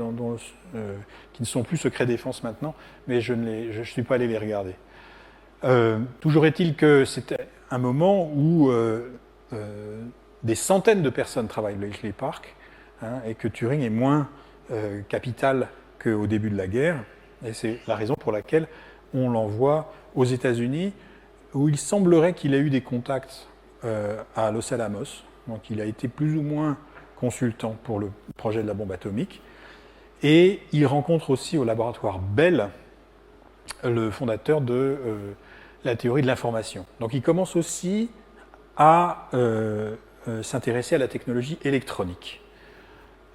qui ne sont plus secret défense maintenant, mais je ne suis pas allé les regarder. Toujours est-il que c'était un moment où des centaines de personnes travaillent à Bletchley Park, hein, et que Turing est moins capital qu'au début de la guerre. Et c'est la raison pour laquelle on l'envoie aux États-Unis, où il semblerait qu'il ait eu des contacts à Los Alamos. Donc il a été plus ou moins consultant pour le projet de la bombe atomique. Et il rencontre aussi au laboratoire Bell le fondateur de la théorie de l'information. Donc il commence aussi à s'intéresser à la technologie électronique.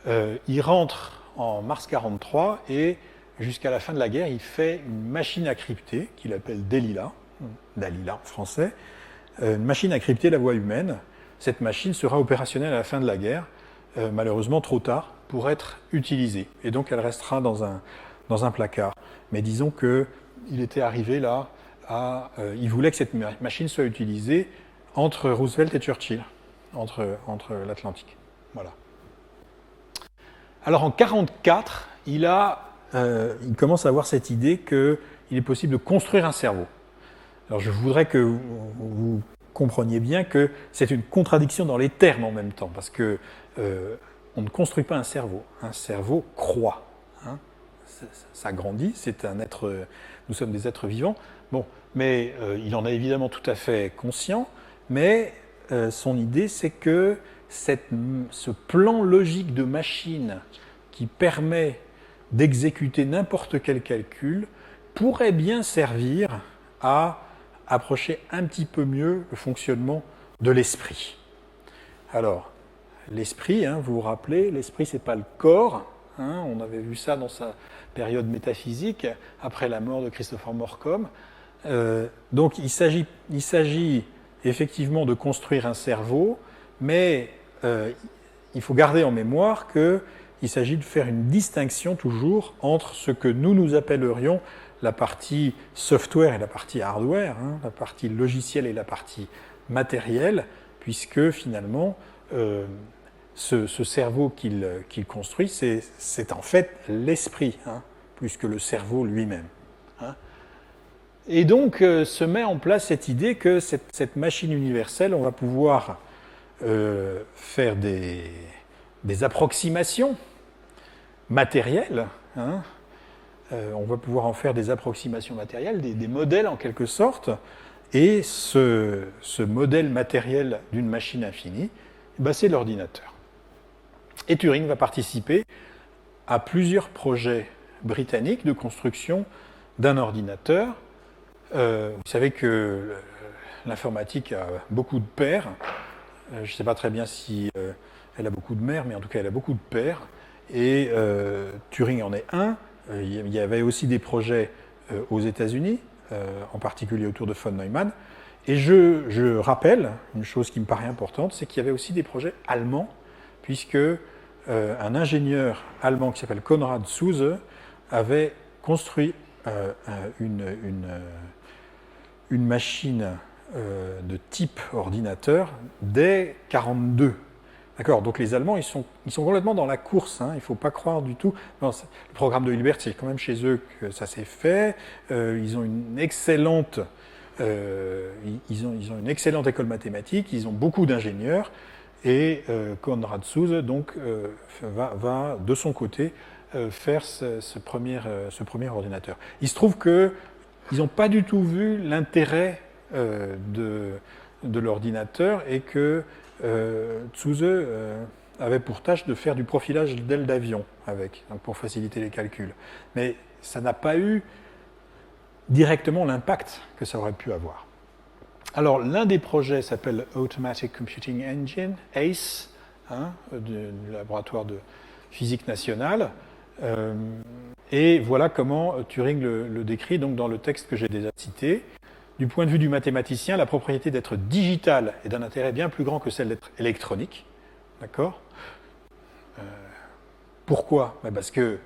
Il rentre en mars 1943 et jusqu'à la fin de la guerre, il fait une machine à crypter qu'il appelle Dalila en français, une machine à crypter la voix humaine. Cette machine sera opérationnelle à la fin de la guerre, malheureusement trop tard pour être utilisée. Et donc elle restera dans un placard. Mais disons qu'il était arrivé là il voulait que cette machine soit utilisée entre Roosevelt et Churchill, entre l'Atlantique. Voilà. Alors en 1944, il commence à avoir cette idée qu'il est possible de construire un cerveau. Alors je voudrais que vous compreniez bien que c'est une contradiction dans les termes en même temps, parce que on ne construit pas un cerveau croît. Hein. Ça grandit, nous sommes des êtres vivants. Bon, mais il en est évidemment tout à fait conscient, mais son idée c'est que ce plan logique de machine qui permet d'exécuter n'importe quel calcul pourrait bien servir à approcher un petit peu mieux le fonctionnement de l'esprit. Alors, l'esprit, vous vous rappelez, l'esprit c'est pas le corps, on avait vu ça dans sa période métaphysique, après la mort de Christopher Morcom. Donc il s'agit effectivement de construire un cerveau, mais il faut garder en mémoire qu'il s'agit de faire une distinction toujours entre ce que nous appellerions la partie software et la partie hardware, la partie logicielle et la partie matérielle, puisque finalement, ce cerveau qu'il construit, c'est en fait l'esprit, plus que le cerveau lui-même. Et donc se met en place cette idée que cette machine universelle, on va pouvoir faire des approximations matérielles, on va pouvoir en faire des approximations matérielles, des modèles en quelque sorte, et ce modèle matériel d'une machine infinie, c'est l'ordinateur. Et Turing va participer à plusieurs projets britanniques de construction d'un ordinateur. Vous savez que l'informatique a beaucoup de pairs. Je ne sais pas très bien si elle a beaucoup de mères, mais en tout cas elle a beaucoup de pairs. Et Turing en est un. Il y avait aussi des projets aux États-Unis, en particulier autour de von Neumann. Et je rappelle, une chose qui me paraît importante, c'est qu'il y avait aussi des projets allemands, puisque un ingénieur allemand qui s'appelle Konrad Zuse avait construit une machine de type ordinateur dès 1942. D'accord, donc les Allemands, ils sont complètement dans la course, il ne faut pas croire du tout. Non, le programme de Hilbert, c'est quand même chez eux que ça s'est fait. Ils ont une excellente école mathématique, ils ont beaucoup d'ingénieurs, et Konrad Zuse donc, va de son côté faire ce premier ordinateur. Il se trouve qu'ils n'ont pas du tout vu l'intérêt de l'ordinateur et que Zuse avait pour tâche de faire du profilage d'ailes d'avion donc pour faciliter les calculs. Mais ça n'a pas eu directement l'impact que ça aurait pu avoir. Alors l'un des projets s'appelle Automatic Computing Engine, ACE, du laboratoire de physique nationale. Et voilà comment Turing le décrit donc, dans le texte que j'ai déjà cité. Du point de vue du mathématicien, la propriété d'être digital est d'un intérêt bien plus grand que celle d'être électronique. D'accord ? Pourquoi ? Parce que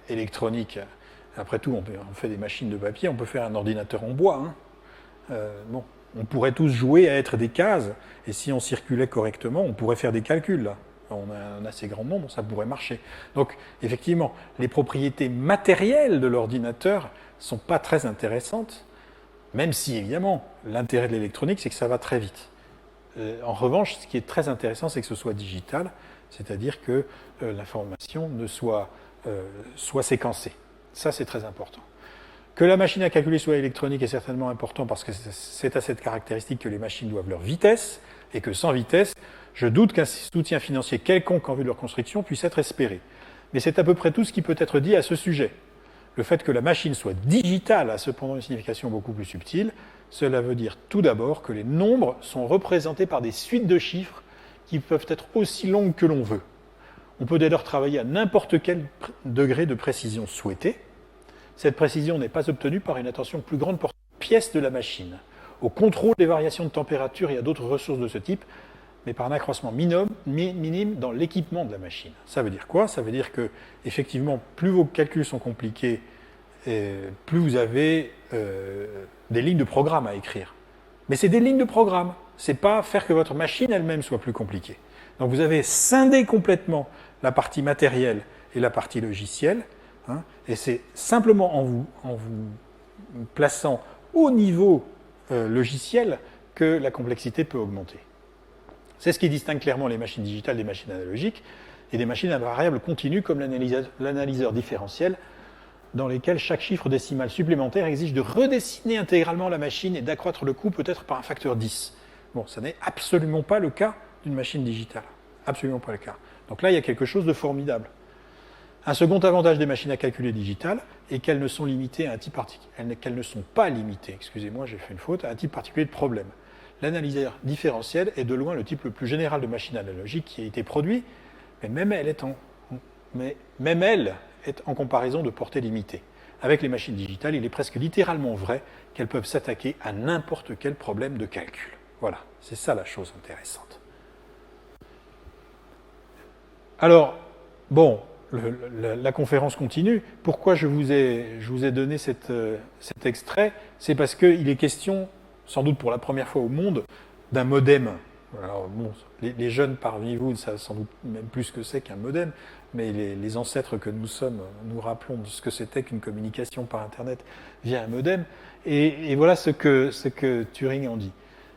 électronique, après tout, on fait des machines de papier, on peut faire un ordinateur en bois. On pourrait tous jouer à être des cases, et si on circulait correctement, on pourrait faire des calculs. Là. On a un assez grand nombre, ça pourrait marcher. Donc, effectivement, les propriétés matérielles de l'ordinateur ne sont pas très intéressantes, même si, évidemment, l'intérêt de l'électronique, c'est que ça va très vite. En revanche, ce qui est très intéressant, c'est que ce soit digital, c'est-à-dire que l'information soit séquencée. Ça, c'est très important. Que la machine à calculer soit électronique est certainement important parce que c'est à cette caractéristique que les machines doivent leur vitesse, et que sans vitesse, je doute qu'un soutien financier quelconque en vue de leur construction puisse être espéré. Mais c'est à peu près tout ce qui peut être dit à ce sujet. Le fait que la machine soit digitale a cependant une signification beaucoup plus subtile. Cela veut dire tout d'abord que les nombres sont représentés par des suites de chiffres qui peuvent être aussi longues que l'on veut. On peut dès lors travailler à n'importe quel degré de précision souhaité. Cette précision n'est pas obtenue par une attention plus grande portée aux pièces de la machine, au contrôle des variations de température et à d'autres ressources de ce type, mais par un accroissement minime dans l'équipement de la machine. Ça veut dire quoi? Ça veut dire que, effectivement, plus vos calculs sont compliqués, plus vous avez des lignes de programme à écrire. Mais c'est des lignes de programme. C'est pas faire que votre machine elle-même soit plus compliquée. Donc vous avez scindé complètement la partie matérielle et la partie logicielle, hein, et c'est simplement en vous plaçant au niveau logiciel que la complexité peut augmenter. C'est ce qui distingue clairement les machines digitales des machines analogiques et des machines à variables continues comme l'analyseur différentiel, dans lesquels chaque chiffre décimal supplémentaire exige de redessiner intégralement la machine et d'accroître le coût peut-être par un facteur 10. Bon, ça n'est absolument pas le cas d'une machine digitale. Absolument pas le cas. Donc là, il y a quelque chose de formidable. Un second avantage des machines à calculer digitales est qu'elles ne sont limitées à un type qu'elles ne sont pas limitées, excusez-moi, j'ai fait une faute, à un type particulier de problème. L'analyseur différentiel est de loin le type le plus général de machine analogique qui a été produit, mais même elle est en comparaison de portée limitée. Avec les machines digitales, il est presque littéralement vrai qu'elles peuvent s'attaquer à n'importe quel problème de calcul. Voilà, c'est ça la chose intéressante. Alors, bon, la conférence continue. Pourquoi je vous ai donné cet extrait? C'est parce qu'il est question, sans doute pour la première fois au monde, d'un modem. Alors bon, les jeunes parmi vous savent sans doute même plus ce que c'est qu'un modem, mais les ancêtres que nous sommes, nous rappelons de ce que c'était qu'une communication par Internet via un modem. Et voilà ce que Turing en dit.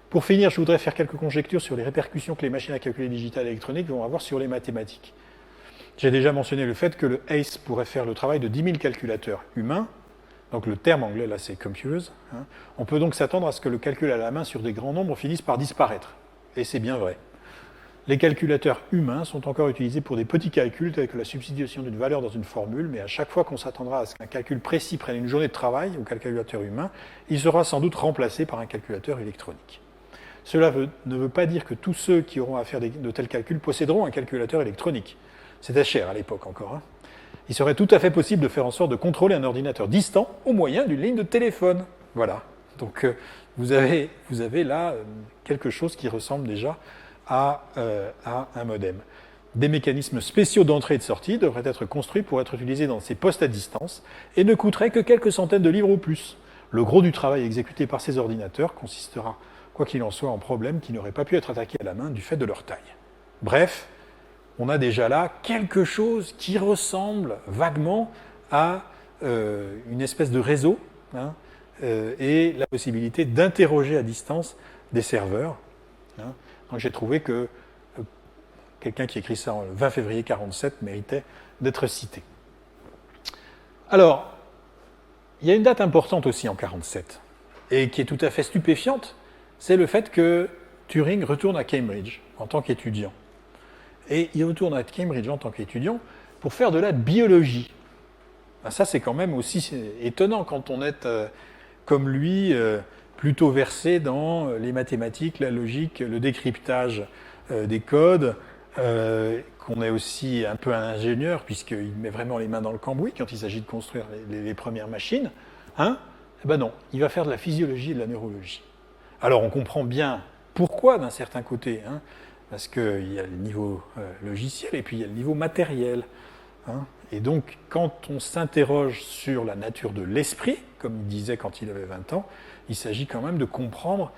Pour finir, je voudrais faire quelques conjectures sur les répercussions que les machines à calculer digitales et électroniques vont avoir sur les mathématiques. J'ai déjà mentionné le fait que le ACE pourrait faire le travail de 10 000 calculateurs humains. Donc le terme anglais, là, c'est computers. Hein. On peut donc s'attendre à ce que le calcul à la main sur des grands nombres finisse par disparaître. Et c'est bien vrai. Les calculateurs humains sont encore utilisés pour des petits calculs tels que la substitution d'une valeur dans une formule, mais à chaque fois qu'on s'attendra à ce qu'un calcul précis prenne une journée de travail au calculateur humain, il sera sans doute remplacé par un calculateur électronique. Cela ne veut pas dire que tous ceux qui auront à faire de tels calculs posséderont un calculateur électronique. C'était cher à l'époque encore. Hein. Il serait tout à fait possible de faire en sorte de contrôler un ordinateur distant au moyen d'une ligne de téléphone. Voilà. Donc vous avez là quelque chose qui ressemble déjà à un modem. Des mécanismes spéciaux d'entrée et de sortie devraient être construits pour être utilisés dans ces postes à distance et ne coûteraient que quelques centaines de livres au plus. Le gros du travail exécuté par ces ordinateurs consistera, quoi qu'il en soit, en problèmes qui n'auraient pas pu être attaqués à la main du fait de leur taille. Bref, on a déjà là quelque chose qui ressemble vaguement à une espèce de réseau, hein, et la possibilité d'interroger à distance des serveurs. Hein. Donc j'ai trouvé que quelqu'un qui écrit ça le 20 février 1947 méritait d'être cité. Alors, il y a une date importante aussi en 1947, et qui est tout à fait stupéfiante, c'est le fait que Turing retourne à Cambridge en tant qu'étudiant. Et il retourne à Cambridge en tant qu'étudiant pour faire de la biologie. Ben ça, c'est quand même aussi étonnant quand on est, comme lui, plutôt versé dans les mathématiques, la logique, le décryptage des codes, qu'on est aussi un peu un ingénieur, puisqu'il met vraiment les mains dans le cambouis quand il s'agit de construire les premières machines. Hein? Eh ben non, il va faire de la physiologie et de la neurologie. Alors on comprend bien pourquoi d'un certain côté, hein, parce qu'il y a le niveau logiciel et puis il y a le niveau matériel. Hein. Et donc, quand on s'interroge sur la nature de l'esprit, comme il disait quand il avait 20 ans, il s'agit quand même de comprendre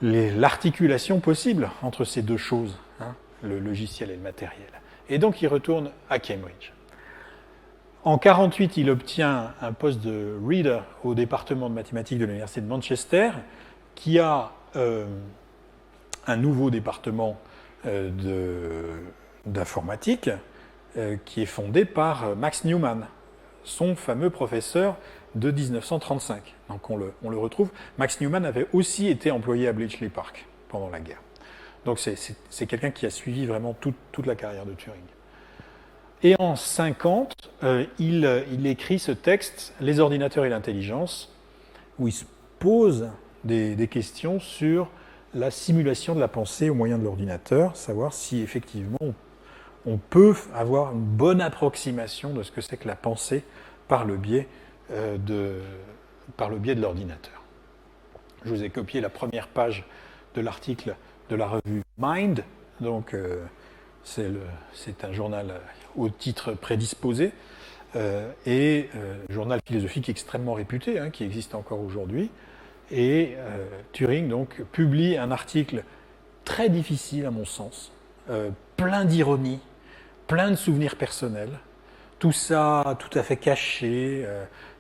l'articulation possible entre ces deux choses, hein, le logiciel et le matériel. Et donc, il retourne à Cambridge. En 1948, il obtient un poste de reader au département de mathématiques de l'Université de Manchester, qui a un nouveau département d'informatique qui est fondé par Max Newman, son fameux professeur de 1935. Donc on le retrouve. Max Newman avait aussi été employé à Bletchley Park pendant la guerre. Donc c'est quelqu'un qui a suivi vraiment toute la carrière de Turing. Et en 50, il écrit ce texte, Les ordinateurs et l'intelligence, où il se pose des questions sur la simulation de la pensée au moyen de l'ordinateur, savoir si effectivement on peut avoir une bonne approximation de ce que c'est que la pensée par le biais de l'ordinateur. Je vous ai copié la première page de l'article de la revue Mind, donc c'est un journal au titre prédisposé, journal philosophique extrêmement réputé, hein, qui existe encore aujourd'hui. Et Turing donc publie un article très difficile à mon sens, plein d'ironie, plein de souvenirs personnels, tout ça tout à fait caché.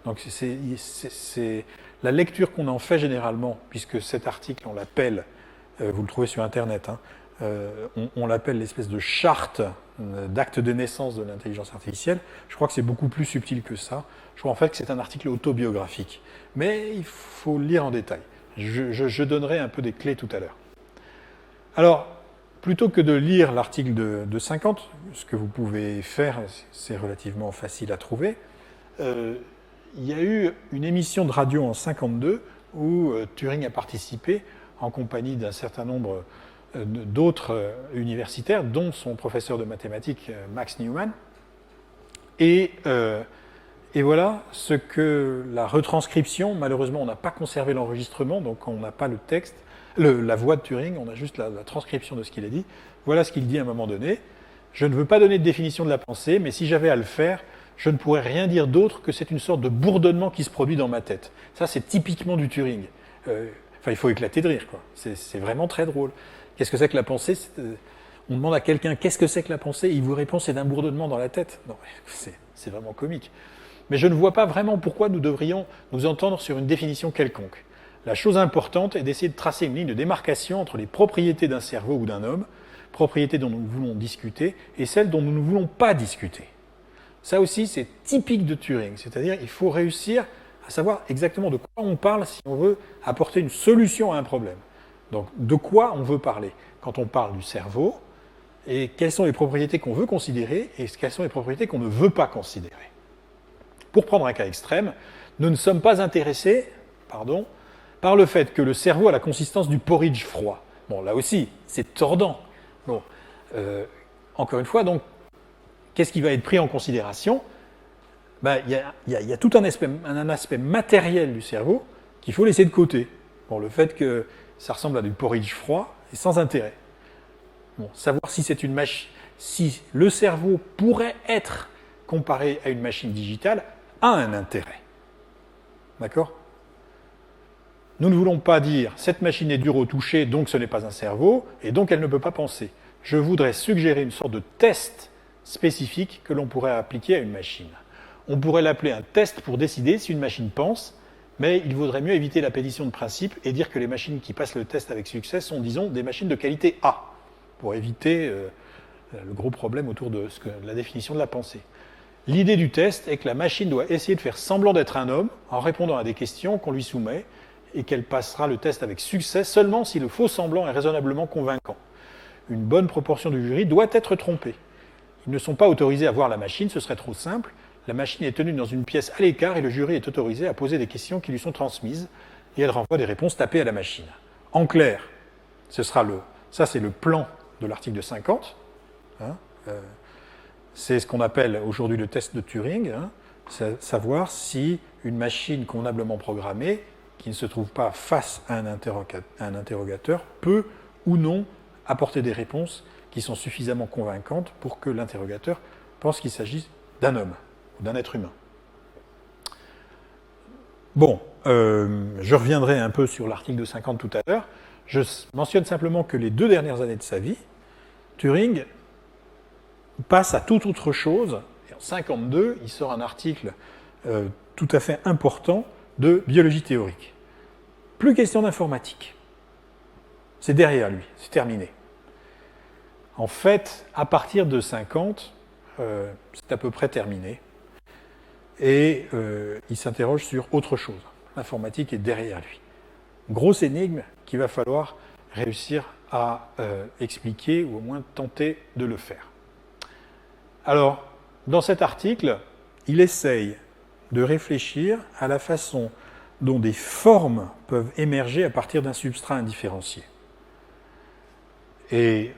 Donc c'est la lecture qu'on en fait généralement, puisque cet article on l'appelle, vous le trouvez sur internet, hein, on l'appelle l'espèce de charte d'acte de naissance de l'intelligence artificielle. Je crois que c'est beaucoup plus subtil que ça. Je crois en fait que c'est un article autobiographique. Mais il faut le lire en détail. Je donnerai un peu des clés tout à l'heure. Alors, plutôt que de lire l'article de 50, ce que vous pouvez faire, c'est relativement facile à trouver, il y a eu une émission de radio en 52 où Turing a participé en compagnie d'un certain nombre d'autres universitaires, dont son professeur de mathématiques, Max Newman. Et voilà ce que la retranscription, malheureusement on n'a pas conservé l'enregistrement, donc on n'a pas le texte, la voix de Turing, on a juste la transcription de ce qu'il a dit. Voilà ce qu'il dit à un moment donné. Je ne veux pas donner de définition de la pensée, mais si j'avais à le faire, je ne pourrais rien dire d'autre que c'est une sorte de bourdonnement qui se produit dans ma tête. Ça, c'est typiquement du Turing. Il faut éclater de rire, quoi. C'est vraiment très drôle. Qu'est-ce que c'est que la pensée? On demande à quelqu'un qu'est-ce que c'est que la pensée, il vous répond c'est d'un bourdonnement dans la tête. Non, c'est vraiment comique. Mais je ne vois pas vraiment pourquoi nous devrions nous entendre sur une définition quelconque. La chose importante est d'essayer de tracer une ligne de démarcation entre les propriétés d'un cerveau ou d'un homme, propriétés dont nous voulons discuter, et celles dont nous ne voulons pas discuter. Ça aussi, c'est typique de Turing, c'est-à-dire il faut réussir à savoir exactement de quoi on parle si on veut apporter une solution à un problème. Donc, de quoi on veut parler quand on parle du cerveau, et quelles sont les propriétés qu'on veut considérer, et quelles sont les propriétés qu'on ne veut pas considérer. Pour prendre un cas extrême, nous ne sommes pas intéressés, par le fait que le cerveau a la consistance du porridge froid. Bon, là aussi, c'est tordant. Bon, encore une fois, donc, qu'est-ce qui va être pris en considération? Il y a tout un aspect matériel du cerveau qu'il faut laisser de côté. Bon, le fait que ça ressemble à du porridge froid est sans intérêt. Bon, savoir si c'est une machine, si le cerveau pourrait être comparé à une machine digitale a un intérêt. D'accord? Nous ne voulons pas dire cette machine est dure au toucher, donc ce n'est pas un cerveau, et donc elle ne peut pas penser. Je voudrais suggérer une sorte de test spécifique que l'on pourrait appliquer à une machine. On pourrait l'appeler un test pour décider si une machine pense, mais il vaudrait mieux éviter la pétition de principe et dire que les machines qui passent le test avec succès sont, disons, des machines de qualité A, pour éviter le gros problème autour de la définition de la pensée. L'idée du test est que la machine doit essayer de faire semblant d'être un homme en répondant à des questions qu'on lui soumet et qu'elle passera le test avec succès seulement si le faux semblant est raisonnablement convaincant. Une bonne proportion du jury doit être trompée. Ils ne sont pas autorisés à voir la machine, ce serait trop simple. La machine est tenue dans une pièce à l'écart et le jury est autorisé à poser des questions qui lui sont transmises et elle renvoie des réponses tapées à la machine. En clair, ça c'est le plan de l'article de 50. C'est ce qu'on appelle aujourd'hui le test de Turing, savoir si une machine convenablement programmée, qui ne se trouve pas face à un interrogateur, peut ou non apporter des réponses qui sont suffisamment convaincantes pour que l'interrogateur pense qu'il s'agit d'un homme ou d'un être humain. Bon, je reviendrai un peu sur l'article de 50 tout à l'heure. Je mentionne simplement que les 2 dernières années de sa vie, Turing passe à toute autre chose. Et en 52, il sort un article tout à fait important de biologie théorique. Plus question d'informatique. C'est derrière lui, c'est terminé. En fait, à partir de 50, c'est à peu près terminé. Et il s'interroge sur autre chose. L'informatique est derrière lui. Grosse énigme qu'il va falloir réussir à expliquer ou au moins tenter de le faire. Alors, dans cet article, il essaye de réfléchir à la façon dont des formes peuvent émerger à partir d'un substrat indifférencié. Et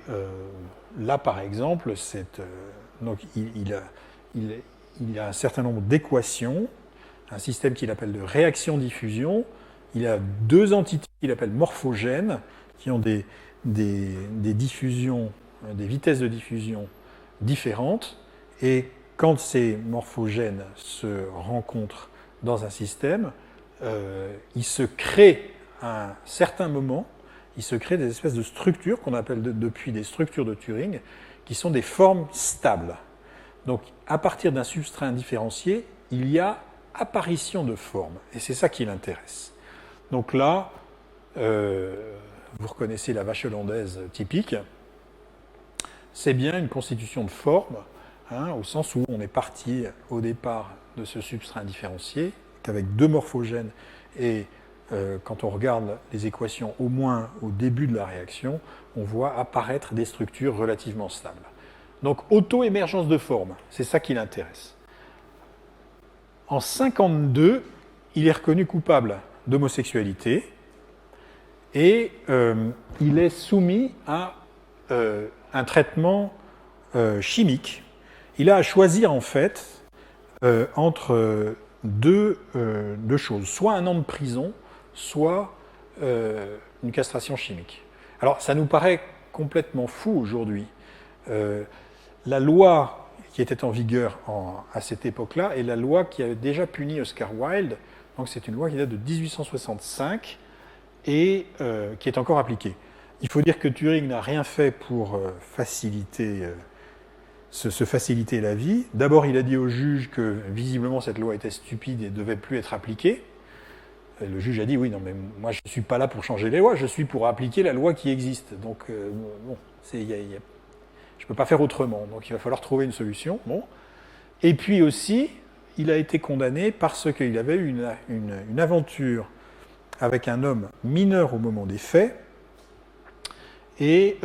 là, par exemple, donc il a un certain nombre d'équations, un système qu'il appelle de réaction-diffusion. Il a deux entités qu'il appelle morphogènes, qui ont des diffusions, des vitesses de diffusion différentes. Et quand ces morphogènes se rencontrent dans un système, il se crée à un certain moment, il se crée des espèces de structures qu'on appelle depuis des structures de Turing, qui sont des formes stables. Donc, à partir d'un substrat indifférencié, il y a apparition de formes, et c'est ça qui l'intéresse. Donc là, vous reconnaissez la vache hollandaise typique, c'est bien une constitution de forme, au sens où on est parti au départ de ce substrat indifférencié, qu'avec deux morphogènes, et quand on regarde les équations, au moins au début de la réaction, on voit apparaître des structures relativement stables. Donc, auto-émergence de forme, c'est ça qui l'intéresse. En 1952, il est reconnu coupable d'homosexualité et il est soumis à un traitement chimique. Il a à choisir en fait entre deux choses, soit un an de prison, soit une castration chimique. Alors ça nous paraît complètement fou aujourd'hui. La loi qui était en vigueur à cette époque-là est la loi qui avait déjà puni Oscar Wilde. Donc c'est une loi qui date de 1865 et qui est encore appliquée. Il faut dire que Turing n'a rien fait pour se faciliter la vie. D'abord, il a dit au juge que visiblement cette loi était stupide et ne devait plus être appliquée. Et le juge a dit oui, non, mais moi je ne suis pas là pour changer les lois, je suis pour appliquer la loi qui existe. Donc bon, je ne peux pas faire autrement. Donc il va falloir trouver une solution. Bon. Et puis aussi, il a été condamné parce qu'il avait eu une aventure avec un homme mineur au moment des faits et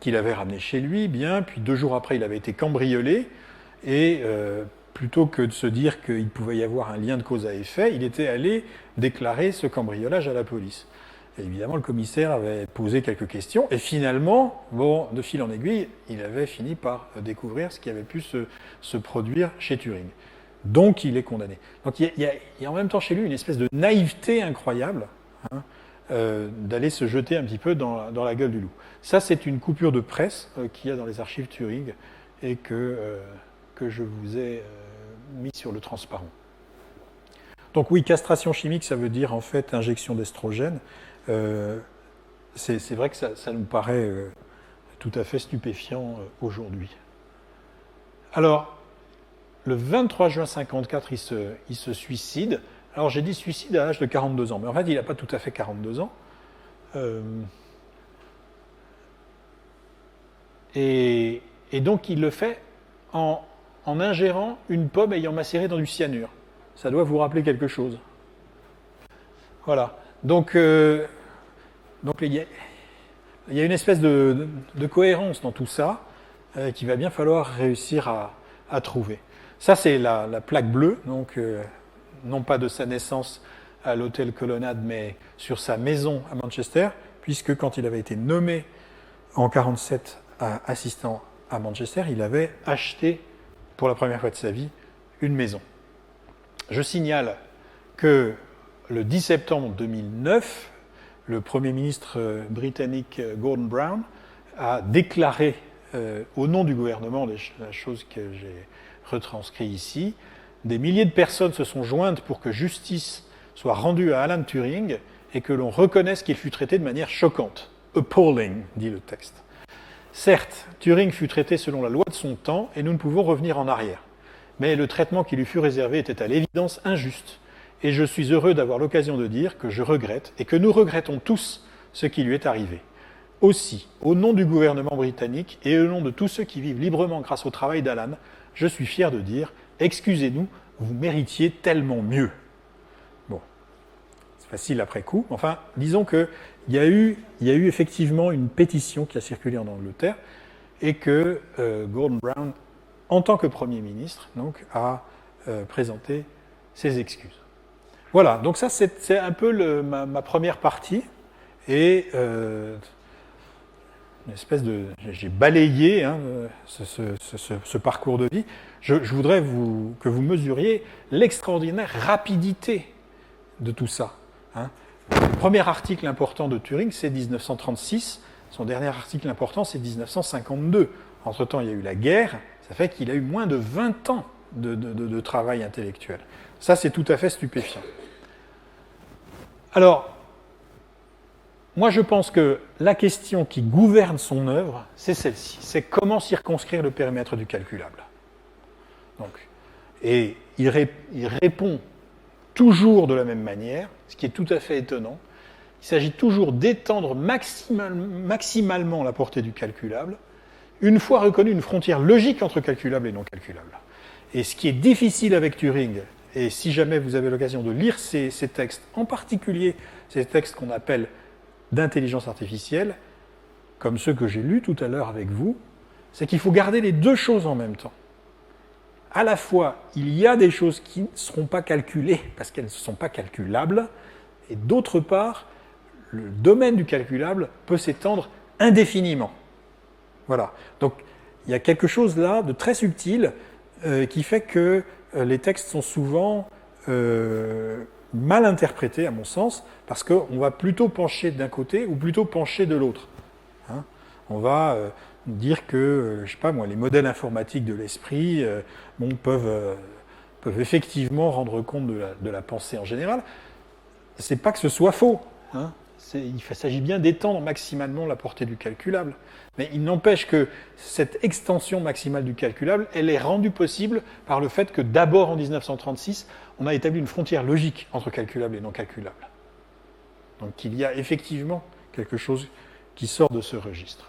qu'il avait ramené chez lui, bien, puis 2 jours après, il avait été cambriolé, et plutôt que de se dire qu'il pouvait y avoir un lien de cause à effet, il était allé déclarer ce cambriolage à la police. Et évidemment, le commissaire avait posé quelques questions, et finalement, bon, de fil en aiguille, il avait fini par découvrir ce qui avait pu se produire chez Turing. Donc, il est condamné. Donc, il y a en même temps chez lui une espèce de naïveté incroyable, d'aller se jeter un petit peu dans la gueule du loup. Ça, c'est une coupure de presse qu'il y a dans les archives Turing et que je vous ai mis sur le transparent. Donc oui, castration chimique, ça veut dire en fait injection d'estrogène. C'est vrai que ça nous paraît tout à fait stupéfiant aujourd'hui. Alors, le 23 juin 1954, il se suicide. Alors j'ai dit suicide à l'âge de 42 ans, mais en fait il n'a pas tout à fait 42 ans. Et donc il le fait en ingérant une pomme ayant macéré dans du cyanure. Ça doit vous rappeler quelque chose. Voilà. Donc il y a une espèce de cohérence dans tout ça qu'il va bien falloir réussir à trouver. Ça c'est la plaque bleue, donc non pas de sa naissance à l'hôtel Colonnade, mais sur sa maison à Manchester, puisque quand il avait été nommé en 1947 assistant à Manchester, il avait acheté pour la première fois de sa vie une maison. Je signale que le 10 septembre 2009, le Premier ministre britannique Gordon Brown a déclaré au nom du gouvernement, la chose que j'ai retranscrite ici, des milliers de personnes se sont jointes pour que justice soit rendue à Alan Turing et que l'on reconnaisse qu'il fut traité de manière choquante. Appalling, dit le texte. Certes, Turing fut traité selon la loi de son temps et nous ne pouvons revenir en arrière. Mais le traitement qui lui fut réservé était à l'évidence injuste. Et je suis heureux d'avoir l'occasion de dire que je regrette et que nous regrettons tous ce qui lui est arrivé. Aussi, au nom du gouvernement britannique et au nom de tous ceux qui vivent librement grâce au travail d'Alan, je suis fier de dire « Excusez-nous, vous méritiez tellement mieux ». Bon, c'est facile après coup. Enfin, disons qu'il y a eu effectivement une pétition qui a circulé en Angleterre et que Gordon Brown en tant que Premier ministre, donc, a présenté ses excuses. Voilà, donc ça c'est un peu ma première partie, et une espèce de... J'ai balayé ce parcours de vie. Je voudrais que vous mesuriez l'extraordinaire rapidité de tout ça. Hein. Le premier article important de Turing, c'est 1936. Son dernier article important, c'est 1952. Entre-temps, il y a eu la guerre. Ça fait qu'il a eu moins de 20 ans de travail intellectuel. Ça, c'est tout à fait stupéfiant. Alors, moi, je pense que la question qui gouverne son œuvre, c'est celle-ci. C'est comment circonscrire le périmètre du calculable. Donc, et il répond toujours de la même manière, ce qui est tout à fait étonnant. Il s'agit toujours d'étendre maximalement la portée du calculable, une fois reconnue une frontière logique entre calculable et non calculable. Et ce qui est difficile avec Turing, et si jamais vous avez l'occasion de lire ces textes, en particulier ces textes qu'on appelle d'intelligence artificielle, comme ceux que j'ai lus tout à l'heure avec vous, c'est qu'il faut garder les deux choses en même temps. À la fois, il y a des choses qui ne seront pas calculées parce qu'elles ne sont pas calculables, et d'autre part, le domaine du calculable peut s'étendre indéfiniment. Voilà. Donc, il y a quelque chose là de très subtil qui fait que les textes sont souvent mal interprétés, à mon sens, parce qu'on va plutôt pencher d'un côté ou plutôt pencher de l'autre. Hein, on va dire que, je sais pas moi, les modèles informatiques de l'esprit peuvent effectivement rendre compte de la pensée en général. C'est pas que ce soit faux. Hein, il s'agit bien d'étendre maximalement la portée du calculable. Mais il n'empêche que cette extension maximale du calculable, elle est rendue possible par le fait que d'abord en 1936, on a établi une frontière logique entre calculable et non calculable. Donc il y a effectivement quelque chose qui sort de ce registre.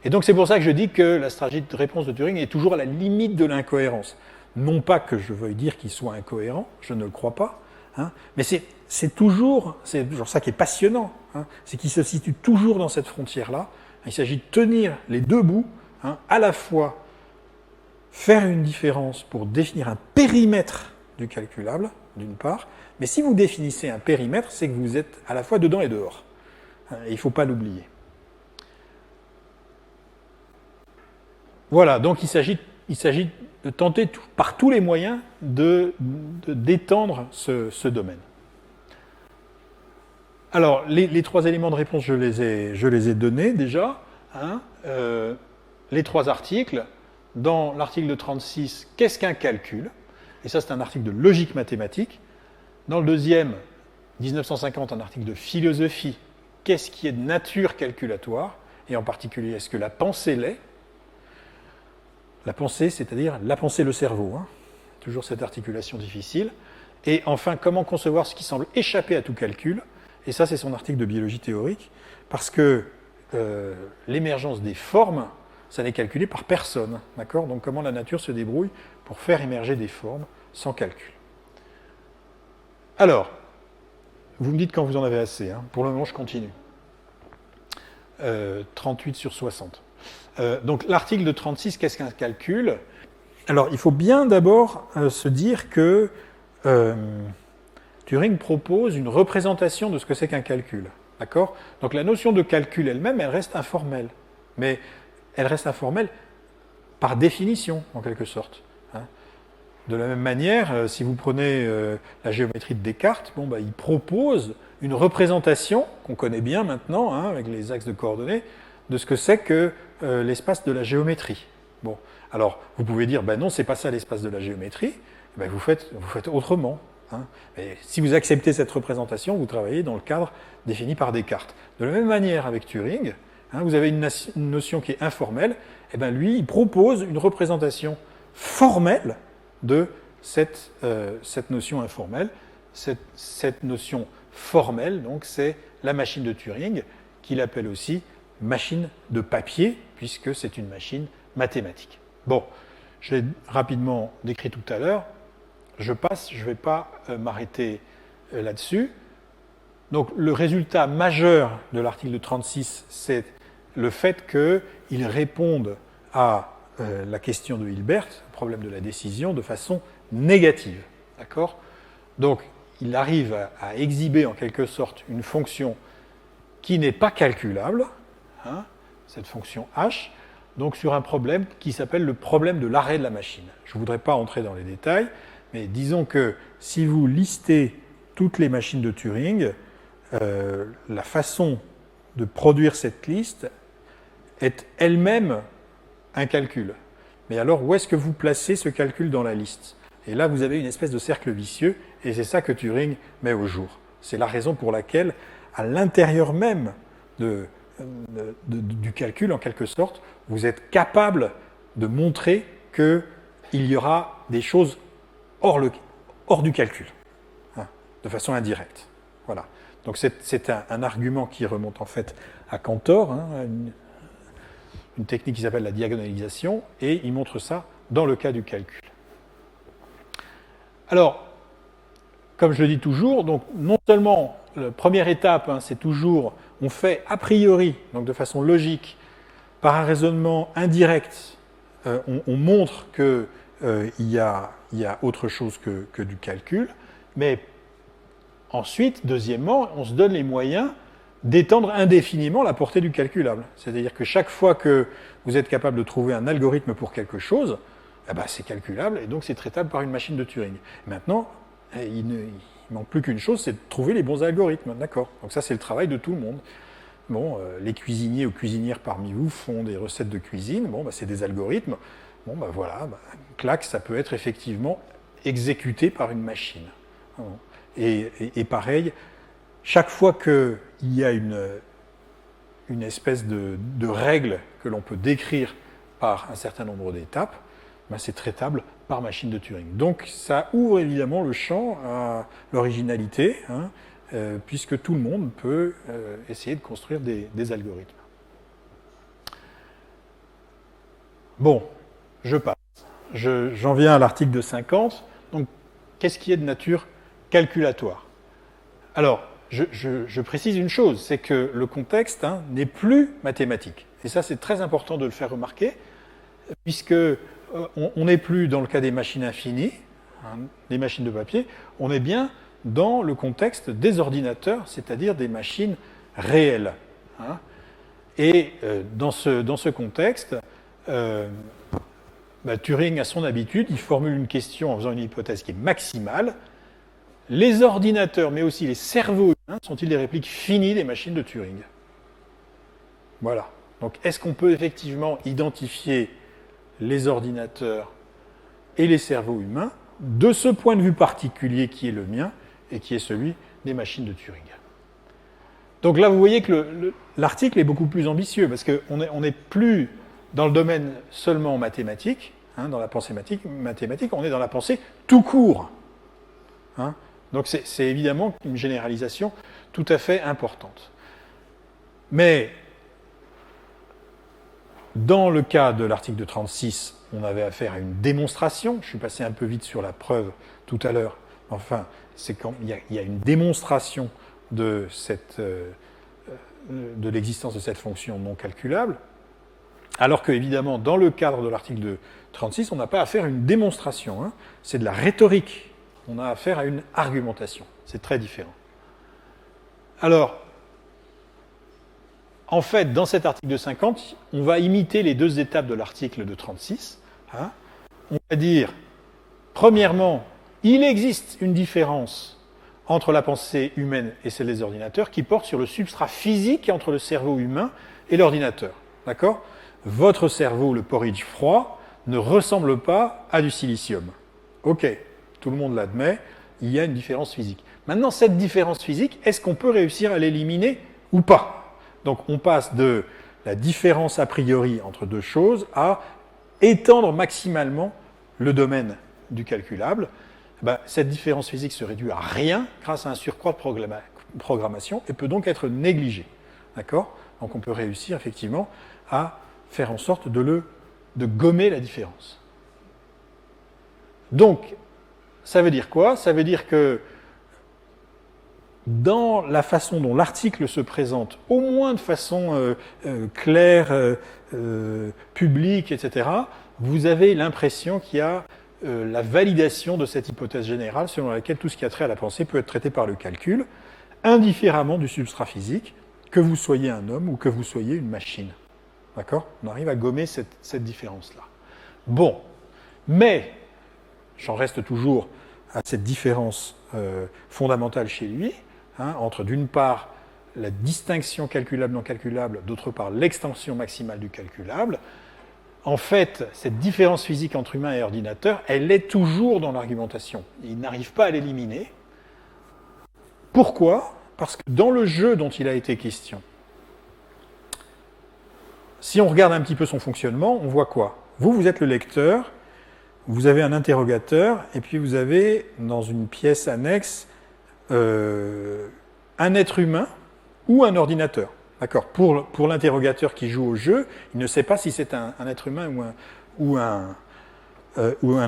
Et donc c'est pour ça que je dis que la stratégie de réponse de Turing est toujours à la limite de l'incohérence. Non pas que je veuille dire qu'il soit incohérent, je ne le crois pas, hein, mais c'est toujours ça qui est passionnant, hein, c'est qu'il se situe toujours dans cette frontière-là. Il s'agit de tenir les deux bouts, hein, à la fois faire une différence pour définir un périmètre du calculable, d'une part, mais si vous définissez un périmètre, c'est que vous êtes à la fois dedans et dehors. Et il ne faut pas l'oublier. Voilà, donc il s'agit de tenter par tous les moyens d'étendre ce domaine. Alors, les trois éléments de réponse, je les ai donnés déjà. Hein, les trois articles. Dans l'article de 36, qu'est-ce qu'un calcul? Et ça, c'est un article de logique mathématique. Dans le deuxième, 1950, un article de philosophie. Qu'est-ce qui est de nature calculatoire? Et en particulier, est-ce que la pensée l'est? La pensée, c'est-à-dire la pensée, le cerveau. Hein. Toujours cette articulation difficile. Et enfin, comment concevoir ce qui semble échapper à tout calcul? Et ça, c'est son article de biologie théorique. Parce que l'émergence des formes, ça n'est calculé par personne. D'accord? Donc comment la nature se débrouille pour faire émerger des formes sans calcul. Alors, vous me dites quand vous en avez assez. Hein. Pour le moment, je continue. 38 sur 60. Donc l'article de 36, qu'est-ce qu'un calcul? Alors, il faut bien d'abord se dire que Turing propose une représentation de ce que c'est qu'un calcul. D'accord? Donc la notion de calcul elle-même, elle reste informelle. Mais elle reste informelle par définition, en quelque sorte. Hein. De la même manière, si vous prenez la géométrie de Descartes, il propose une représentation, qu'on connaît bien maintenant, hein, avec les axes de coordonnées, de ce que c'est que l'espace de la géométrie. Bon, alors, vous pouvez dire, non, c'est pas ça l'espace de la géométrie, vous faites autrement. Hein. Et si vous acceptez cette représentation, vous travaillez dans le cadre défini par Descartes. De la même manière avec Turing, hein, vous avez une notion qui est informelle, lui, il propose une représentation formelle de cette notion informelle. Cette notion formelle, donc, c'est la machine de Turing, qu'il appelle aussi machine de papier, puisque c'est une machine mathématique. Bon, je l'ai rapidement décrit tout à l'heure, je passe, je ne vais pas m'arrêter là-dessus. Donc le résultat majeur de l'article 36, c'est le fait qu'ils répondent à la question de Hilbert, le problème de la décision, de façon négative. D'accord ? Donc, il arrive à exhiber en quelque sorte une fonction qui n'est pas calculable, hein, cette fonction h, donc sur un problème qui s'appelle le problème de l'arrêt de la machine. Je ne voudrais pas entrer dans les détails, mais disons que si vous listez toutes les machines de Turing, la façon de produire cette liste est elle-même un calcul. Mais alors, où est-ce que vous placez ce calcul dans la liste ? Et là, vous avez une espèce de cercle vicieux, et c'est ça que Turing met au jour. C'est la raison pour laquelle, à l'intérieur même du calcul, en quelque sorte, vous êtes capable de montrer qu'il y aura des choses hors du calcul, hein, de façon indirecte. Voilà. Donc c'est un argument qui remonte en fait à Cantor, hein, une technique qui s'appelle la diagonalisation, et il montre ça dans le cas du calcul. Alors, comme je le dis toujours, donc non seulement la première étape, hein, c'est toujours, on fait a priori, donc de façon logique, par un raisonnement indirect, on montre qu'il y a autre chose que du calcul, mais ensuite, deuxièmement, on se donne les moyens d'étendre indéfiniment la portée du calculable. C'est-à-dire que chaque fois que vous êtes capable de trouver un algorithme pour quelque chose, eh ben, c'est calculable et donc c'est traitable par une machine de Turing. Maintenant, il ne manque plus qu'une chose, c'est de trouver les bons algorithmes. D'accord. Donc ça, c'est le travail de tout le monde. Bon, les cuisiniers ou cuisinières parmi vous font des recettes de cuisine. Bon, bah, c'est des algorithmes. Bon, bah, voilà, bah, clac, ça peut être effectivement exécuté par une machine. Et pareil, chaque fois qu'il y a une espèce de règle que l'on peut décrire par un certain nombre d'étapes, ben c'est traitable par machine de Turing. Donc ça ouvre évidemment le champ à l'originalité, hein, puisque tout le monde peut essayer de construire des algorithmes. Bon, je passe. J'en viens à l'article de 50. Donc, qu'est-ce qui est de nature calculatoire ? Alors, je précise une chose, c'est que le contexte, hein, n'est plus mathématique. Et ça, c'est très important de le faire remarquer, puisque on n'est plus dans le cas des machines infinies, hein, des machines de papier, on est bien dans le contexte des ordinateurs, c'est-à-dire des machines réelles. Hein. Et dans ce contexte, Turing, à son habitude, il formule une question en faisant une hypothèse qui est maximale. Les ordinateurs, mais aussi les cerveaux humains, sont-ils des répliques finies des machines de Turing ? Voilà. Donc, est-ce qu'on peut effectivement identifier les ordinateurs et les cerveaux humains de ce point de vue particulier qui est le mien et qui est celui des machines de Turing ? Donc là, vous voyez que l'article est beaucoup plus ambitieux parce qu'on n'est plus dans le domaine seulement mathématique, hein, dans la pensée mathématique, on est dans la pensée tout court. Hein. Donc c'est évidemment une généralisation tout à fait importante. Mais dans le cas de l'article de 36, on avait affaire à une démonstration. Je suis passé un peu vite sur la preuve tout à l'heure. Enfin, c'est quand il y a une démonstration de l'existence de cette fonction non calculable. Alors que, évidemment, dans le cadre de l'article de 36, on n'a pas affaire à une démonstration. Hein. C'est de la rhétorique. On a affaire à une argumentation. C'est très différent. Alors, en fait, dans cet article de 50, on va imiter les deux étapes de l'article de 36. Hein. On va dire, premièrement, il existe une différence entre la pensée humaine et celle des ordinateurs qui porte sur le substrat physique entre le cerveau humain et l'ordinateur. D'accord ? Votre cerveau, le porridge froid, ne ressemble pas à du silicium. Ok, tout le monde l'admet, il y a une différence physique. Maintenant, cette différence physique, est-ce qu'on peut réussir à l'éliminer ou pas ? Donc, on passe de la différence a priori entre deux choses à étendre maximalement le domaine du calculable. Cette différence physique se réduit à rien grâce à un surcroît de programmation et peut donc être négligée. D'accord ? Donc, on peut réussir effectivement à faire en sorte de gommer la différence. Donc, ça veut dire quoi ? Ça veut dire que dans la façon dont l'article se présente, au moins de façon claire, publique, etc., vous avez l'impression qu'il y a la validation de cette hypothèse générale selon laquelle tout ce qui a trait à la pensée peut être traité par le calcul, indifféremment du substrat physique, que vous soyez un homme ou que vous soyez une machine. D'accord ? On arrive à gommer cette différence-là. Bon, mais j'en reste toujours à cette différence fondamentale chez lui, entre d'une part la distinction calculable-non calculable, d'autre part l'extension maximale du calculable. En fait, cette différence physique entre humain et ordinateur, elle est toujours dans l'argumentation. Il n'arrive pas à l'éliminer. Pourquoi ? Parce que dans le jeu dont il a été question, si on regarde un petit peu son fonctionnement, on voit quoi ? Vous êtes le lecteur, vous avez un interrogateur, et puis vous avez, dans une pièce annexe, un être humain ou un ordinateur. D'accord ? Pour l'interrogateur qui joue au jeu, il ne sait pas si c'est un être humain ou un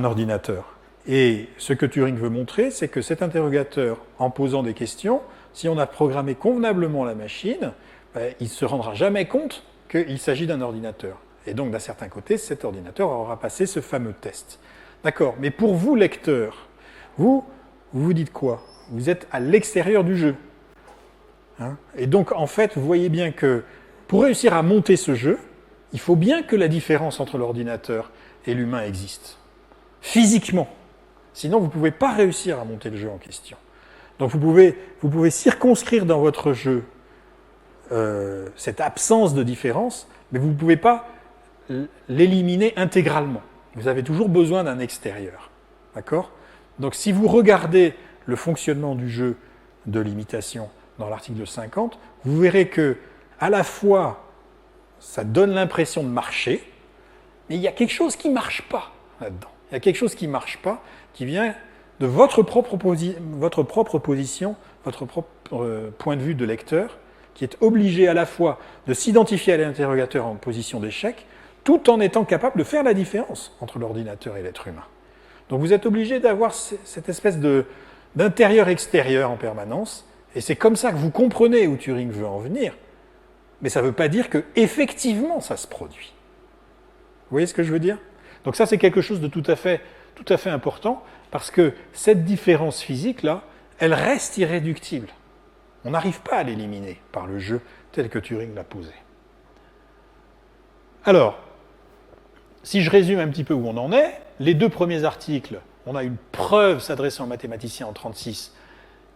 ordinateur. Et ce que Turing veut montrer, c'est que cet interrogateur, en posant des questions, si on a programmé convenablement la machine, il ne se rendra jamais compte qu'il s'agit d'un ordinateur. Et donc, d'un certain côté, cet ordinateur aura passé ce fameux test. D'accord ? Mais pour vous, lecteur, vous dites quoi ? Vous êtes à l'extérieur du jeu. Et donc, en fait, vous voyez bien que pour réussir à monter ce jeu, il faut bien que la différence entre l'ordinateur et l'humain existe. Physiquement. Sinon, vous ne pouvez pas réussir à monter le jeu en question. Donc, vous pouvez circonscrire dans votre jeu cette absence de différence, mais vous ne pouvez pas l'éliminer intégralement. Vous avez toujours besoin d'un extérieur. D'accord ? Donc, si vous regardez le fonctionnement du jeu de l'imitation dans l'article 50, vous verrez que, à la fois, ça donne l'impression de marcher, mais il y a quelque chose qui ne marche pas là-dedans. Il y a quelque chose qui ne marche pas, qui vient de votre propre position, votre propre point de vue de lecteur, qui est obligé à la fois de s'identifier à l'interrogateur en position d'échec, tout en étant capable de faire la différence entre l'ordinateur et l'être humain. Donc vous êtes obligé d'avoir cette espèce d'intérieur-extérieur en permanence, et c'est comme ça que vous comprenez où Turing veut en venir, mais ça ne veut pas dire qu'effectivement ça se produit. Vous voyez ce que je veux dire ? Donc ça, c'est quelque chose de tout à fait important, parce que cette différence physique-là, elle reste irréductible. On n'arrive pas à l'éliminer par le jeu tel que Turing l'a posé. Alors, si je résume un petit peu où on en est, les deux premiers articles, on a une preuve s'adressant aux mathématiciens en 1936.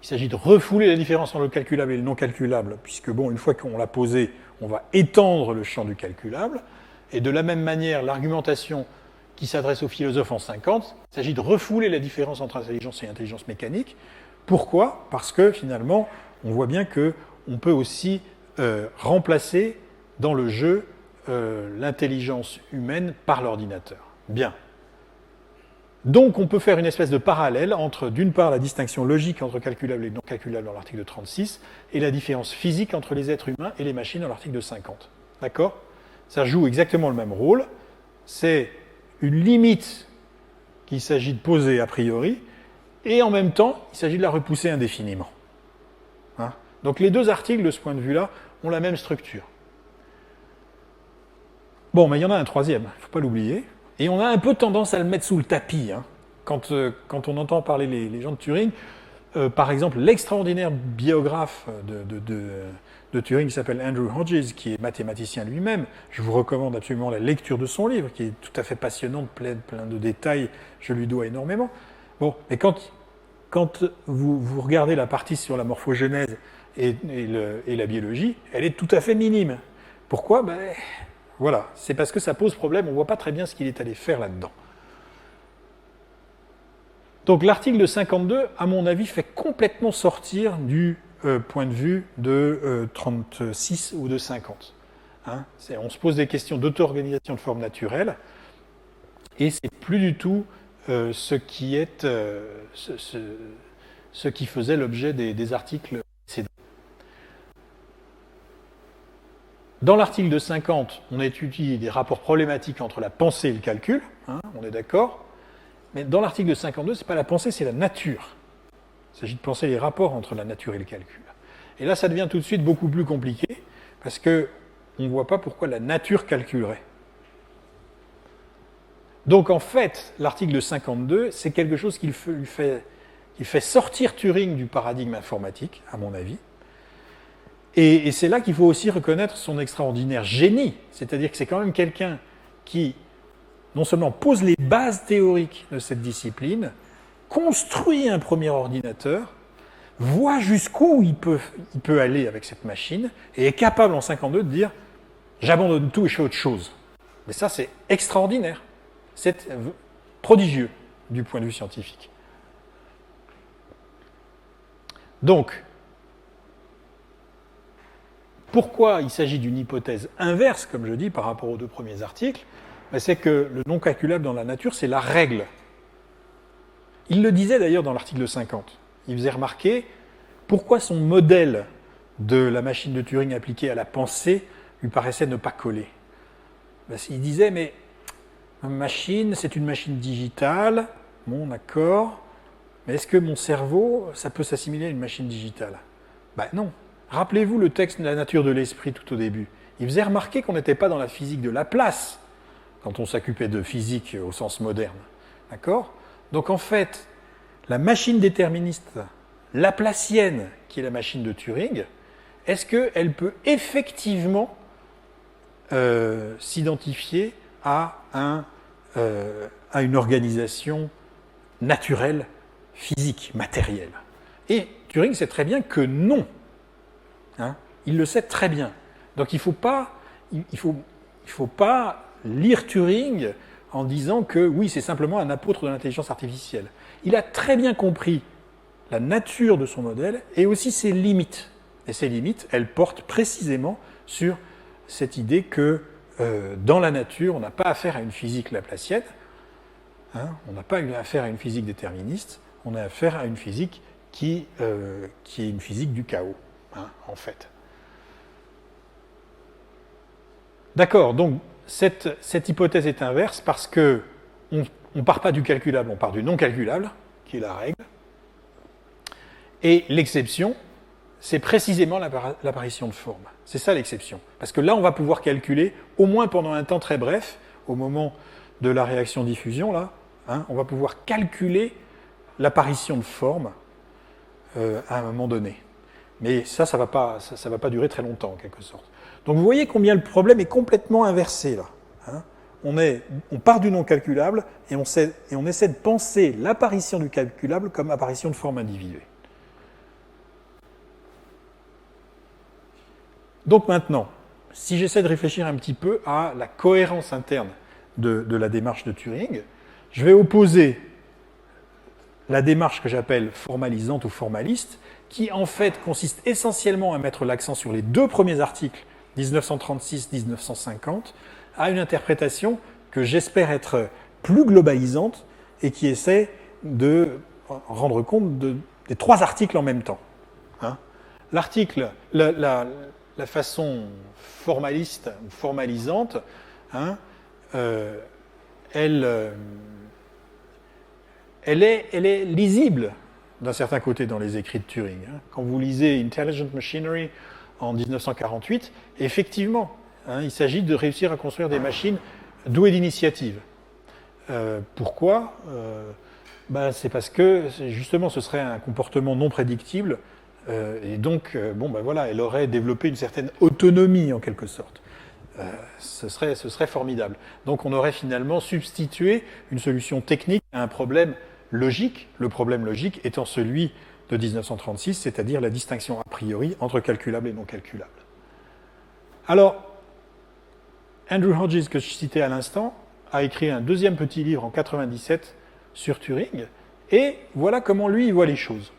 Il s'agit de refouler la différence entre le calculable et le non calculable, puisque, bon, une fois qu'on l'a posé, on va étendre le champ du calculable. Et de la même manière, l'argumentation qui s'adresse aux philosophes en 50, il s'agit de refouler la différence entre intelligence et intelligence mécanique. Pourquoi ? Parce que, finalement, on voit bien qu'on peut aussi remplacer dans le jeu l'intelligence humaine par l'ordinateur. Bien. Donc, on peut faire une espèce de parallèle entre, d'une part, la distinction logique entre calculable et non calculable dans l'article 36, et la différence physique entre les êtres humains et les machines dans l'article 50. D'accord ? Ça joue exactement le même rôle. C'est une limite qu'il s'agit de poser a priori, et en même temps, il s'agit de la repousser indéfiniment. Donc les deux articles, de ce point de vue-là, ont la même structure. Bon, mais il y en a un troisième, il ne faut pas l'oublier, et on a un peu tendance à le mettre sous le tapis. Quand on entend parler les gens de Turing, par exemple, l'extraordinaire biographe de Turing qui s'appelle Andrew Hodges, qui est mathématicien lui-même, je vous recommande absolument la lecture de son livre, qui est tout à fait passionnant, plein de détails, je lui dois énormément. Bon, mais quand vous regardez la partie sur la morphogénèse et la biologie, elle est tout à fait minime. Pourquoi ? Voilà, c'est parce que ça pose problème, on ne voit pas très bien ce qu'il est allé faire là-dedans. Donc l'article 52, à mon avis, fait complètement sortir du point de vue de 36 ou de 50. On se pose des questions d'auto-organisation de forme naturelle, et c'est plus du tout ce qui faisait l'objet des articles précédents. Dans l'article de 50, on étudie des rapports problématiques entre la pensée et le calcul, on est d'accord, mais dans l'article de 52, ce n'est pas la pensée, c'est la nature. Il s'agit de penser les rapports entre la nature et le calcul. Et là, ça devient tout de suite beaucoup plus compliqué, parce qu'on ne voit pas pourquoi la nature calculerait. Donc en fait, l'article 52, c'est quelque chose qui fait sortir Turing du paradigme informatique, à mon avis. Et c'est là qu'il faut aussi reconnaître son extraordinaire génie, c'est-à-dire que c'est quand même quelqu'un qui non seulement pose les bases théoriques de cette discipline, construit un premier ordinateur, voit jusqu'où il peut aller avec cette machine, et est capable en 52 de dire « j'abandonne tout et je fais autre chose ». Mais ça, c'est extraordinaire. C'est prodigieux du point de vue scientifique. Donc, pourquoi il s'agit d'une hypothèse inverse, comme je dis, par rapport aux deux premiers articles? C'est que le non calculable dans la nature, c'est la règle. Il le disait d'ailleurs dans l'article 50. Il faisait remarquer pourquoi son modèle de la machine de Turing appliquée à la pensée lui paraissait ne pas coller. Il disait, mais ma machine, c'est une machine digitale, bon, d'accord, mais est-ce que mon cerveau, ça peut s'assimiler à une machine digitale? Non. Rappelez-vous le texte de la nature de l'esprit tout au début. Il faisait remarquer qu'on n'était pas dans la physique de Laplace, quand on s'occupait de physique au sens moderne. D'accord? Donc en fait, la machine déterministe laplacienne, qui est la machine de Turing, est-ce qu'elle peut effectivement s'identifier à une organisation naturelle, physique, matérielle? Et Turing sait très bien que non. Hein? Il le sait très bien. Donc il ne faut pas lire Turing en disant que oui, c'est simplement un apôtre de l'intelligence artificielle. Il a très bien compris la nature de son modèle et aussi ses limites. Et ces limites, elles portent précisément sur cette idée que dans la nature, on n'a pas affaire à une physique laplacienne, hein, on n'a pas affaire à une physique déterministe, on a affaire à une physique qui est une physique du chaos, hein, en fait. D'accord, donc cette hypothèse est inverse parce qu'on ne part pas du calculable, on part du non calculable, qui est la règle. Et l'exception, c'est précisément l'apparition de forme. C'est ça l'exception. Parce que là, on va pouvoir calculer, au moins pendant un temps très bref, au moment de la réaction diffusion, là, hein, on va pouvoir calculer l'apparition de forme à un moment donné. Mais ça va pas durer très longtemps, en quelque sorte. Donc vous voyez combien le problème est complètement inversé, là. Hein. On part du non calculable et on essaie de penser l'apparition du calculable comme apparition de forme individuée. Donc maintenant, si j'essaie de réfléchir un petit peu à la cohérence interne de la démarche de Turing, je vais opposer la démarche que j'appelle formalisante ou formaliste, qui en fait consiste essentiellement à mettre l'accent sur les deux premiers articles, 1936-1950, à une interprétation que j'espère être plus globalisante et qui essaie de rendre compte des trois articles en même temps. Hein. L'article, la façon formaliste ou formalisante, hein, elle est lisible d'un certain côté dans les écrits de Turing. Hein. Quand vous lisez Intelligent Machinery en 1948, effectivement, hein, il s'agit de réussir à construire des machines douées d'initiative. Pourquoi ? C'est parce que justement ce serait un comportement non prédictible et donc elle aurait développé une certaine autonomie en quelque sorte. Ce serait formidable. Donc on aurait finalement substitué une solution technique à un problème logique, le problème logique étant celui de 1936, c'est-à-dire la distinction a priori entre calculable et non calculable. Alors, Andrew Hodges, que je citais à l'instant, a écrit un deuxième petit livre en 1997 sur Turing, et voilà comment lui il voit les choses.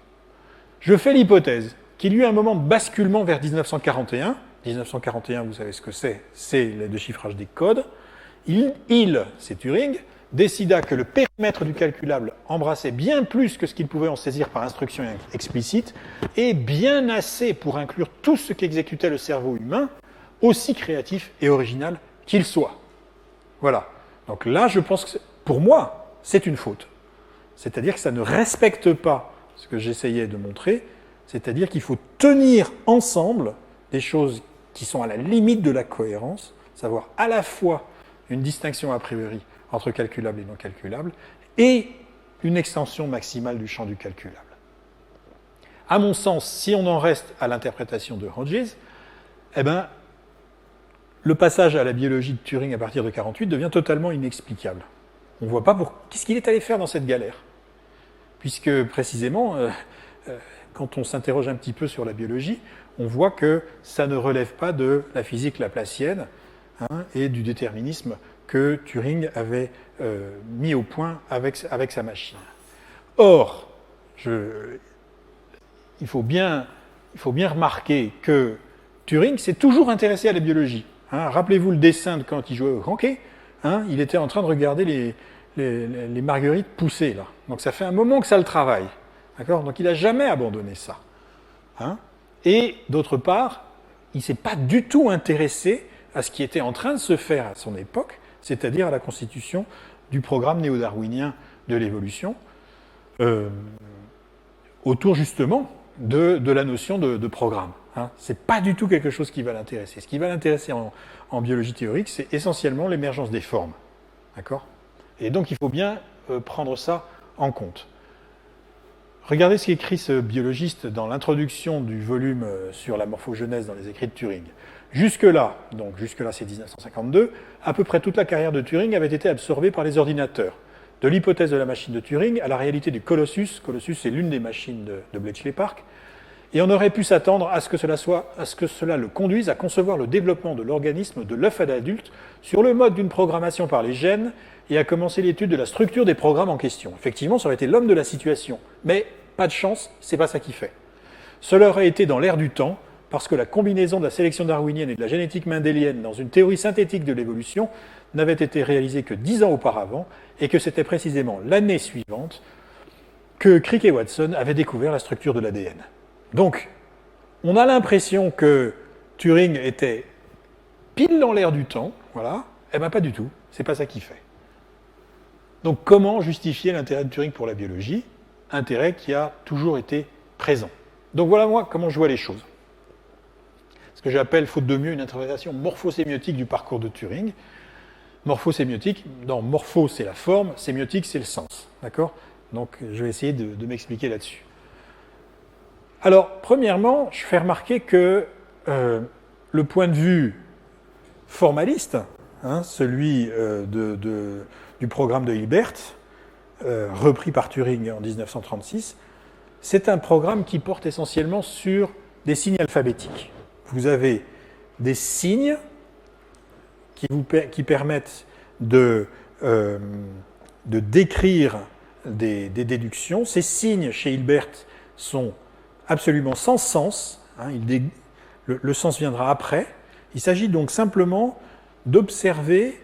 Je fais l'hypothèse qu'il y eut un moment de basculement vers 1941. 1941, vous savez ce que c'est le déchiffrage des codes. C'est Turing, décida que le périmètre du calculable embrassait bien plus que ce qu'il pouvait en saisir par instruction explicite, et bien assez pour inclure tout ce qu'exécutait le cerveau humain, aussi créatif et original qu'il soit. Voilà. Donc là, je pense que, pour moi, c'est une faute. C'est-à-dire que ça ne respecte pas ce que j'essayais de montrer, c'est-à-dire qu'il faut tenir ensemble des choses qui sont à la limite de la cohérence, savoir à la fois une distinction a priori entre calculable et non calculable, et une extension maximale du champ du calculable. À mon sens, si on en reste à l'interprétation de Hodges, eh ben, le passage à la biologie de Turing à partir de 1948 devient totalement inexplicable. On ne voit pas qu'est-ce qu'il est allé faire dans cette galère. Puisque, précisément, quand on s'interroge un petit peu sur la biologie, on voit que ça ne relève pas de la physique laplacienne et du déterminisme que Turing avait mis au point avec sa machine. Or, il faut bien remarquer que Turing s'est toujours intéressé à la biologie. Rappelez-vous le dessin de quand il jouait au hockey. Il était en train de regarder les marguerites pousser, là. Donc ça fait un moment que ça le travaille. D'accord ? Donc il n'a jamais abandonné ça. Et d'autre part, il ne s'est pas du tout intéressé à ce qui était en train de se faire à son époque, c'est-à-dire à la constitution du programme néo-darwinien de l'évolution, autour justement de la notion de programme. Ce n'est pas du tout quelque chose qui va l'intéresser. Ce qui va l'intéresser en biologie théorique, c'est essentiellement l'émergence des formes. D'accord ? Et donc il faut bien prendre ça en compte. Regardez ce qu'écrit ce biologiste dans l'introduction du volume sur la morphogenèse dans les écrits de Turing. Jusque-là c'est 1952, à peu près toute la carrière de Turing avait été absorbée par les ordinateurs. De l'hypothèse de la machine de Turing à la réalité du Colossus. Colossus, c'est l'une des machines de Bletchley Park. Et on aurait pu s'attendre à ce que cela le conduise à concevoir le développement de l'organisme de l'œuf à l'adulte sur le mode d'une programmation par les gènes et à commencer l'étude de la structure des programmes en question. Effectivement, ça aurait été l'homme de la situation. Mais, pas de chance, c'est pas ça qu'il fait. Cela aurait été dans l'air du temps, parce que la combinaison de la sélection darwinienne et de la génétique mendélienne dans une théorie synthétique de l'évolution n'avait été réalisée que 10 ans auparavant, et que c'était précisément l'année suivante que Crick et Watson avaient découvert la structure de l'ADN. Donc, on a l'impression que Turing était pile dans l'air du temps, voilà. Eh bien, pas du tout. C'est pas ça qu'il fait. Donc, comment justifier l'intérêt de Turing pour la biologie ? Intérêt qui a toujours été présent. Donc, voilà moi comment je vois les choses. Ce que j'appelle, faute de mieux, une interprétation morphosémiotique du parcours de Turing. Morphosémiotique, dans morpho, c'est la forme, sémiotique, c'est le sens. D'accord ? Donc, je vais essayer de m'expliquer là-dessus. Alors, premièrement, je fais remarquer que le point de vue formaliste, celui du programme de Hilbert, repris par Turing en 1936, c'est un programme qui porte essentiellement sur des signes alphabétiques. Vous avez des signes qui permettent de décrire des déductions. Ces signes, chez Hilbert, sont absolument sans sens. Le sens viendra après. Il s'agit donc simplement d'observer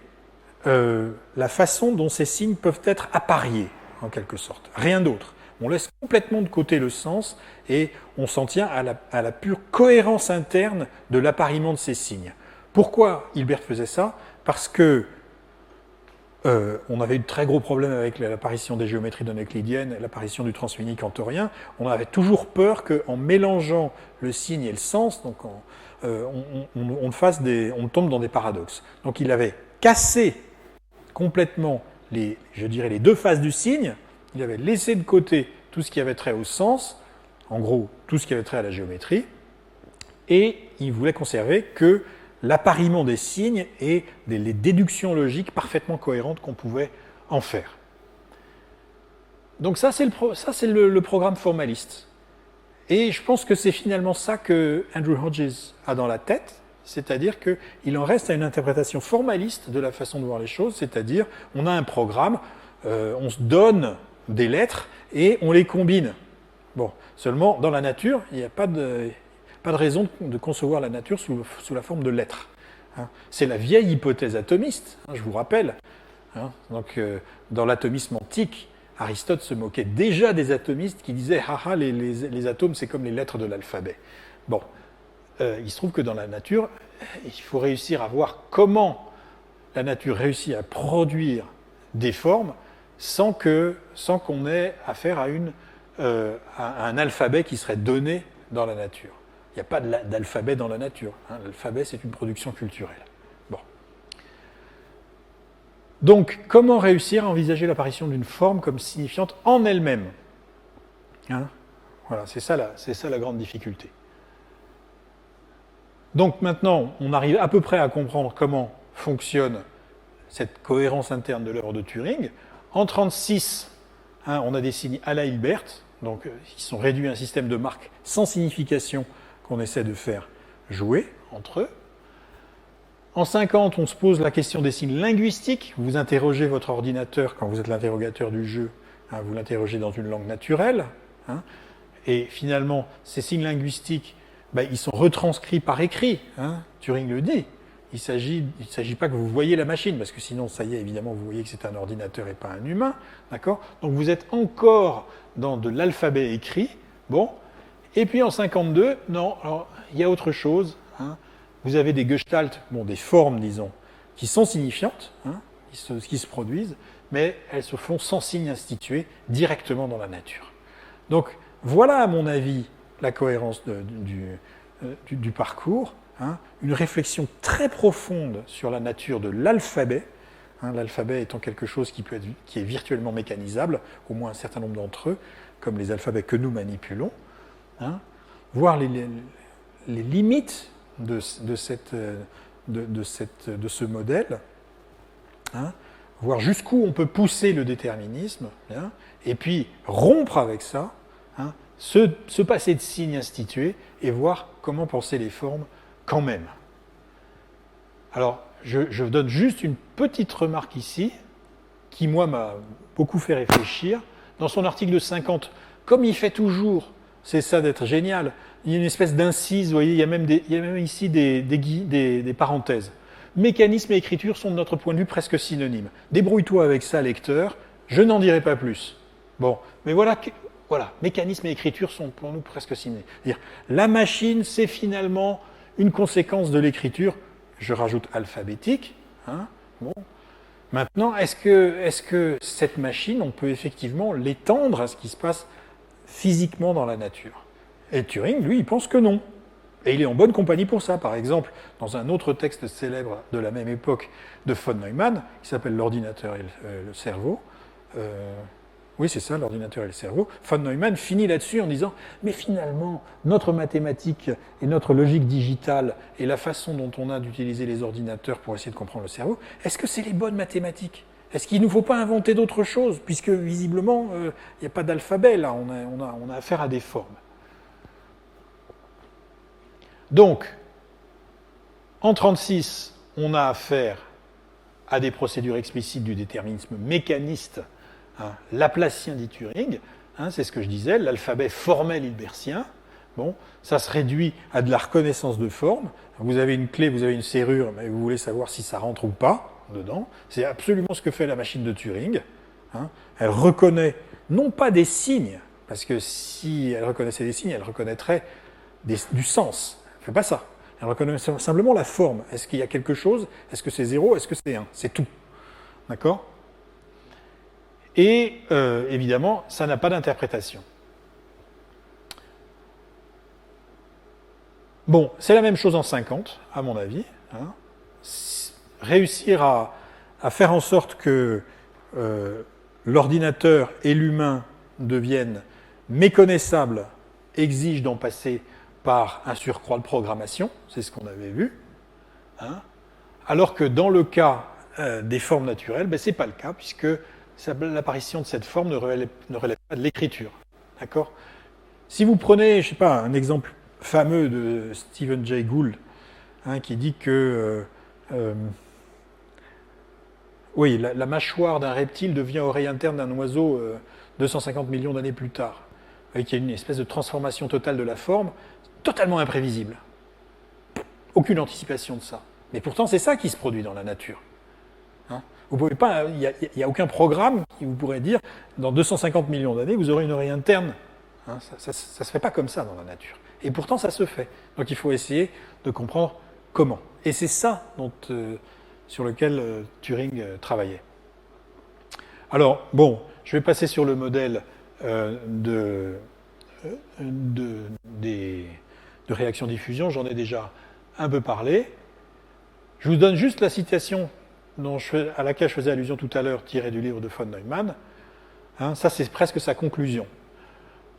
la façon dont ces signes peuvent être appariés, en quelque sorte. Rien d'autre. On laisse complètement de côté le sens et on s'en tient à la pure cohérence interne de l'appariement de ces signes. Pourquoi Hilbert faisait ça ? Parce que on avait eu de très gros problèmes avec l'apparition des géométries non euclidiennes, l'apparition du transfini cantorien. On avait toujours peur qu'en mélangeant le signe et le sens, donc on tombe dans des paradoxes. Donc il avait cassé complètement les deux faces du signe. Il avait laissé de côté tout ce qui avait trait au sens, en gros tout ce qui avait trait à la géométrie, et il voulait conserver que l'appariement des signes et les déductions logiques parfaitement cohérentes qu'on pouvait en faire. Donc ça, c'est le programme formaliste. Et je pense que c'est finalement ça que Andrew Hodges a dans la tête, c'est-à-dire qu'il en reste à une interprétation formaliste de la façon de voir les choses, c'est-à-dire on a un programme, on se donne des lettres et on les combine. Bon, seulement dans la nature, il n'y a pas de raison de concevoir la nature sous la forme de lettres. C'est la vieille hypothèse atomiste, je vous rappelle. Donc, dans l'atomisme antique, Aristote se moquait déjà des atomistes qui disaient « haha, les atomes, c'est comme les lettres de l'alphabet ». Bon, il se trouve que dans la nature, il faut réussir à voir comment la nature réussit à produire des formes sans qu'on ait affaire à une un alphabet qui serait donné dans la nature. Il n'y a pas d'alphabet dans la nature. Hein. L'alphabet, c'est une production culturelle. Bon. Donc, comment réussir à envisager l'apparition d'une forme comme signifiante en elle-même, hein? Voilà, c'est ça la grande difficulté. Donc maintenant, on arrive à peu près à comprendre comment fonctionne cette cohérence interne de l'œuvre de Turing. En 1936, hein, on a des signes à la Hilbert, donc qui sont réduits à un système de marques sans signification qu'on essaie de faire jouer entre eux. En 1950, on se pose la question des signes linguistiques. Vous interrogez votre ordinateur quand vous êtes l'interrogateur du jeu, hein, vous l'interrogez dans une langue naturelle, hein, et finalement, ces signes linguistiques, ils sont retranscrits par écrit. Hein, Turing le dit. Il ne s'agit pas que vous voyez la machine, parce que sinon, ça y est, évidemment, vous voyez que c'est un ordinateur et pas un humain. D'accord ? Donc vous êtes encore dans de l'alphabet écrit. Bon. Et puis en 1952, non, alors, il y a autre chose. Hein. Vous avez des gestalts, des formes, disons, qui sont signifiantes, hein, qui se produisent, mais elles se font sans signe institué, directement dans la nature. Donc, voilà, à mon avis, la cohérence du parcours, hein, une réflexion très profonde sur la nature de l'alphabet, hein, l'alphabet étant quelque chose qui est virtuellement mécanisable, au moins un certain nombre d'entre eux, comme les alphabets que nous manipulons, hein, voir les limites de ce modèle, hein, voir jusqu'où on peut pousser le déterminisme, hein, et puis rompre avec ça, hein, se passer de signes institués et voir comment penser les formes quand même. Alors, je donne juste une petite remarque ici, qui, moi, m'a beaucoup fait réfléchir. Dans son article de 50, comme il fait toujours, c'est ça d'être génial, il y a une espèce d'incise, vous voyez, il y a même ici des parenthèses. Mécanisme et écriture sont de notre point de vue presque synonymes. Débrouille-toi avec ça, lecteur, je n'en dirai pas plus. Bon, mais voilà, mécanisme et écriture sont pour nous presque synonymes. C'est-à-dire, la machine, c'est finalement une conséquence de l'écriture, je rajoute alphabétique. Hein, bon. Maintenant, est-ce que cette machine, on peut effectivement l'étendre à ce qui se passe physiquement dans la nature? Et Turing, lui, il pense que non. Et il est en bonne compagnie pour ça. Par exemple, dans un autre texte célèbre de la même époque de von Neumann, qui s'appelle L'ordinateur et le cerveau, oui, c'est ça, l'ordinateur et le cerveau, von Neumann finit là-dessus en disant « Mais finalement, notre mathématique et notre logique digitale et la façon dont on a d'utiliser les ordinateurs pour essayer de comprendre le cerveau, est-ce que c'est les bonnes mathématiques ? Est-ce qu'il ne nous faut pas inventer d'autres choses ? Puisque, visiblement, il n'y a pas d'alphabet, là, on a affaire à des formes. » Donc, en 1936, on a affaire à des procédures explicites du déterminisme mécaniste, hein, laplacien dit Turing, hein, c'est ce que je disais, l'alphabet formel hilbertien. Bon, ça se réduit à de la reconnaissance de forme. Vous avez une clé, vous avez une serrure, mais vous voulez savoir si ça rentre ou pas dedans. C'est absolument ce que fait la machine de Turing. Hein. Elle reconnaît non pas des signes, parce que si elle reconnaissait des signes, elle reconnaîtrait du sens. Elle ne fait pas ça. Elle reconnaît simplement la forme. Est-ce qu'il y a quelque chose ? Est-ce que c'est 0 ? Est-ce que c'est 1 ? C'est tout. D'accord ? Et évidemment, ça n'a pas d'interprétation. Bon, c'est la même chose en 50, à mon avis. Hein. Réussir à faire en sorte que l'ordinateur et l'humain deviennent méconnaissables exige d'en passer par un surcroît de programmation, c'est ce qu'on avait vu, hein, alors que dans le cas des formes naturelles, ce n'est pas le cas, puisque l'apparition de cette forme ne relève pas de l'écriture. D'accord ? Si vous prenez, je ne sais pas, un exemple fameux de Stephen Jay Gould, hein, qui dit que oui, la mâchoire d'un reptile devient oreille interne d'un oiseau 250 millions d'années plus tard. Vous voyez qu'il y a une espèce de transformation totale de la forme, totalement imprévisible. Aucune anticipation de ça. Mais pourtant, c'est ça qui se produit dans la nature. Hein, vous pouvez pas, il n'y a aucun programme qui vous pourrait dire, dans 250 millions d'années, vous aurez une oreille interne. Hein, ça ne se fait pas comme ça dans la nature. Et pourtant, ça se fait. Donc il faut essayer de comprendre comment. Et c'est ça sur lequel Turing travaillait. Alors, bon, je vais passer sur le modèle de réaction diffusion, j'en ai déjà un peu parlé. Je vous donne juste la citation à laquelle je faisais allusion tout à l'heure, tirée du livre de von Neumann. Ça, c'est presque sa conclusion.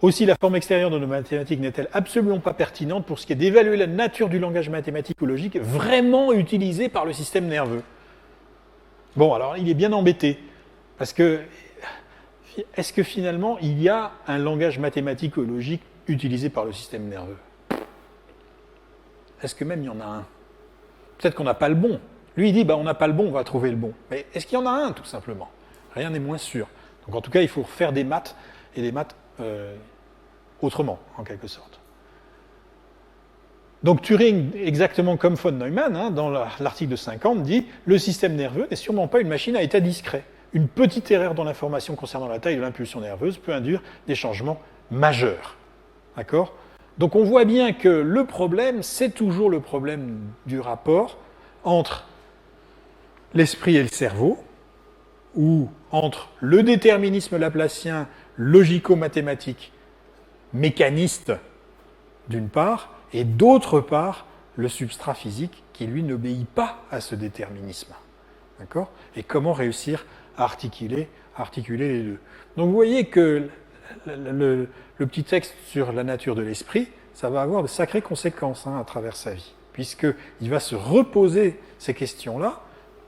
Aussi, la forme extérieure de nos mathématiques n'est-elle absolument pas pertinente pour ce qui est d'évaluer la nature du langage mathématique ou logique vraiment utilisé par le système nerveux. Bon, alors, il est bien embêté, parce que est-ce que finalement, il y a un langage mathématique ou logique utilisé par le système nerveux? Est-ce que même il y en a un? Peut-être qu'on n'a pas le bon. Lui, il dit, on n'a pas le bon, on va trouver le bon. Mais est-ce qu'il y en a un, tout simplement? Rien n'est moins sûr. Donc, en tout cas, il faut faire des maths, et des maths autrement, en quelque sorte. Donc, Turing, exactement comme von Neumann, dans l'article de 50, dit « Le système nerveux n'est sûrement pas une machine à état discret. Une petite erreur dans l'information concernant la taille de l'impulsion nerveuse peut induire des changements majeurs. » D'accord? Donc, on voit bien que le problème, c'est toujours le problème du rapport entre l'esprit et le cerveau, ou entre le déterminisme laplacien logico-mathématique mécaniste, d'une part, et d'autre part, le substrat physique qui, lui, n'obéit pas à ce déterminisme. D'accord? Et comment réussir à articuler les deux. Donc vous voyez que le petit texte sur la nature de l'esprit, ça va avoir de sacrées conséquences à travers sa vie, puisqu'il va se reposer ces questions-là,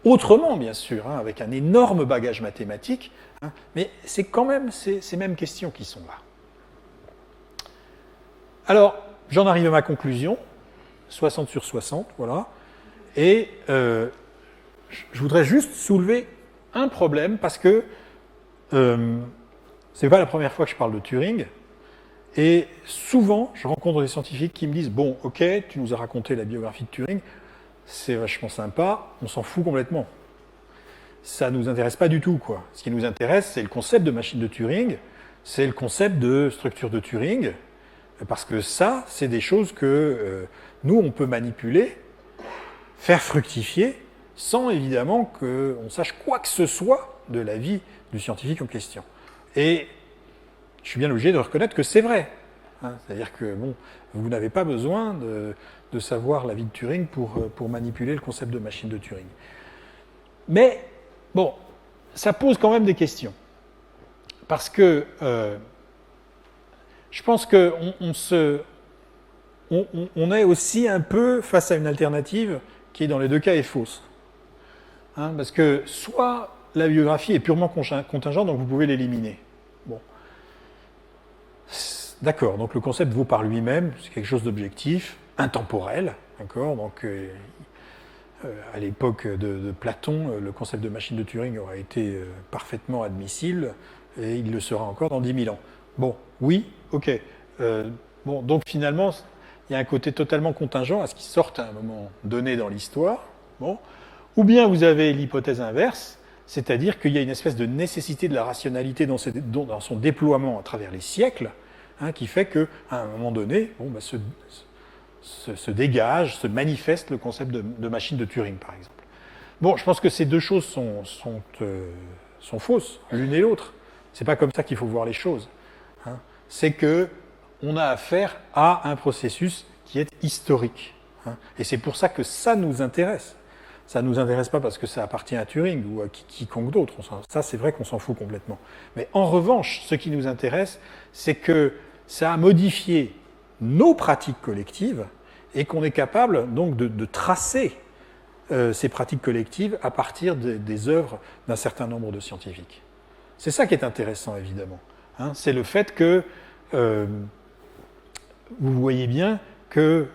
autrement bien sûr, avec un énorme bagage mathématique, mais c'est quand même ces mêmes questions qui sont là. Alors, j'en arrive à ma conclusion, 60 sur 60, voilà, et je voudrais juste soulever un problème, parce que c'est pas la première fois que je parle de Turing, et souvent, je rencontre des scientifiques qui me disent « Bon, ok, tu nous as raconté la biographie de Turing, c'est vachement sympa, on s'en fout complètement. Ça ne nous intéresse pas du tout, quoi. Ce qui nous intéresse, c'est le concept de machine de Turing, c'est le concept de structure de Turing, parce que ça, c'est des choses que nous, on peut manipuler, faire fructifier, sans évidemment qu'on sache quoi que ce soit de la vie du scientifique en question. Et je suis bien obligé de reconnaître que c'est vrai. C'est-à-dire que vous n'avez pas besoin de savoir la vie de Turing pour manipuler le concept de machine de Turing. Mais, ça pose quand même des questions. Parce que je pense qu'on est aussi un peu face à une alternative qui, dans les deux cas, est fausse. Parce que soit la biographie est purement contingente, donc vous pouvez l'éliminer. Bon. D'accord, donc le concept vaut par lui-même, c'est quelque chose d'objectif, intemporel, d'accord, donc à l'époque de Platon, le concept de machine de Turing aurait été parfaitement admissible, et il le sera encore dans 10 000 ans. Bon, oui, ok. Donc finalement, il y a un côté totalement contingent à ce qui sorte à un moment donné dans l'histoire. Bon. Ou bien vous avez l'hypothèse inverse, c'est-à-dire qu'il y a une espèce de nécessité de la rationalité dans son déploiement à travers les siècles, qui fait qu'à un moment donné, se dégage, se manifeste le concept de machine de Turing, par exemple. Bon, je pense que ces deux choses sont fausses, l'une et l'autre. C'est pas comme ça qu'il faut voir les choses. C'est que on a affaire à un processus qui est historique. Et c'est pour ça que ça nous intéresse. Ça ne nous intéresse pas parce que ça appartient à Turing ou à quiconque d'autre. Ça, c'est vrai qu'on s'en fout complètement. Mais en revanche, ce qui nous intéresse, c'est que ça a modifié nos pratiques collectives et qu'on est capable donc de tracer ces pratiques collectives à partir des œuvres d'un certain nombre de scientifiques. C'est ça qui est intéressant, évidemment. C'est le fait que vous voyez bien que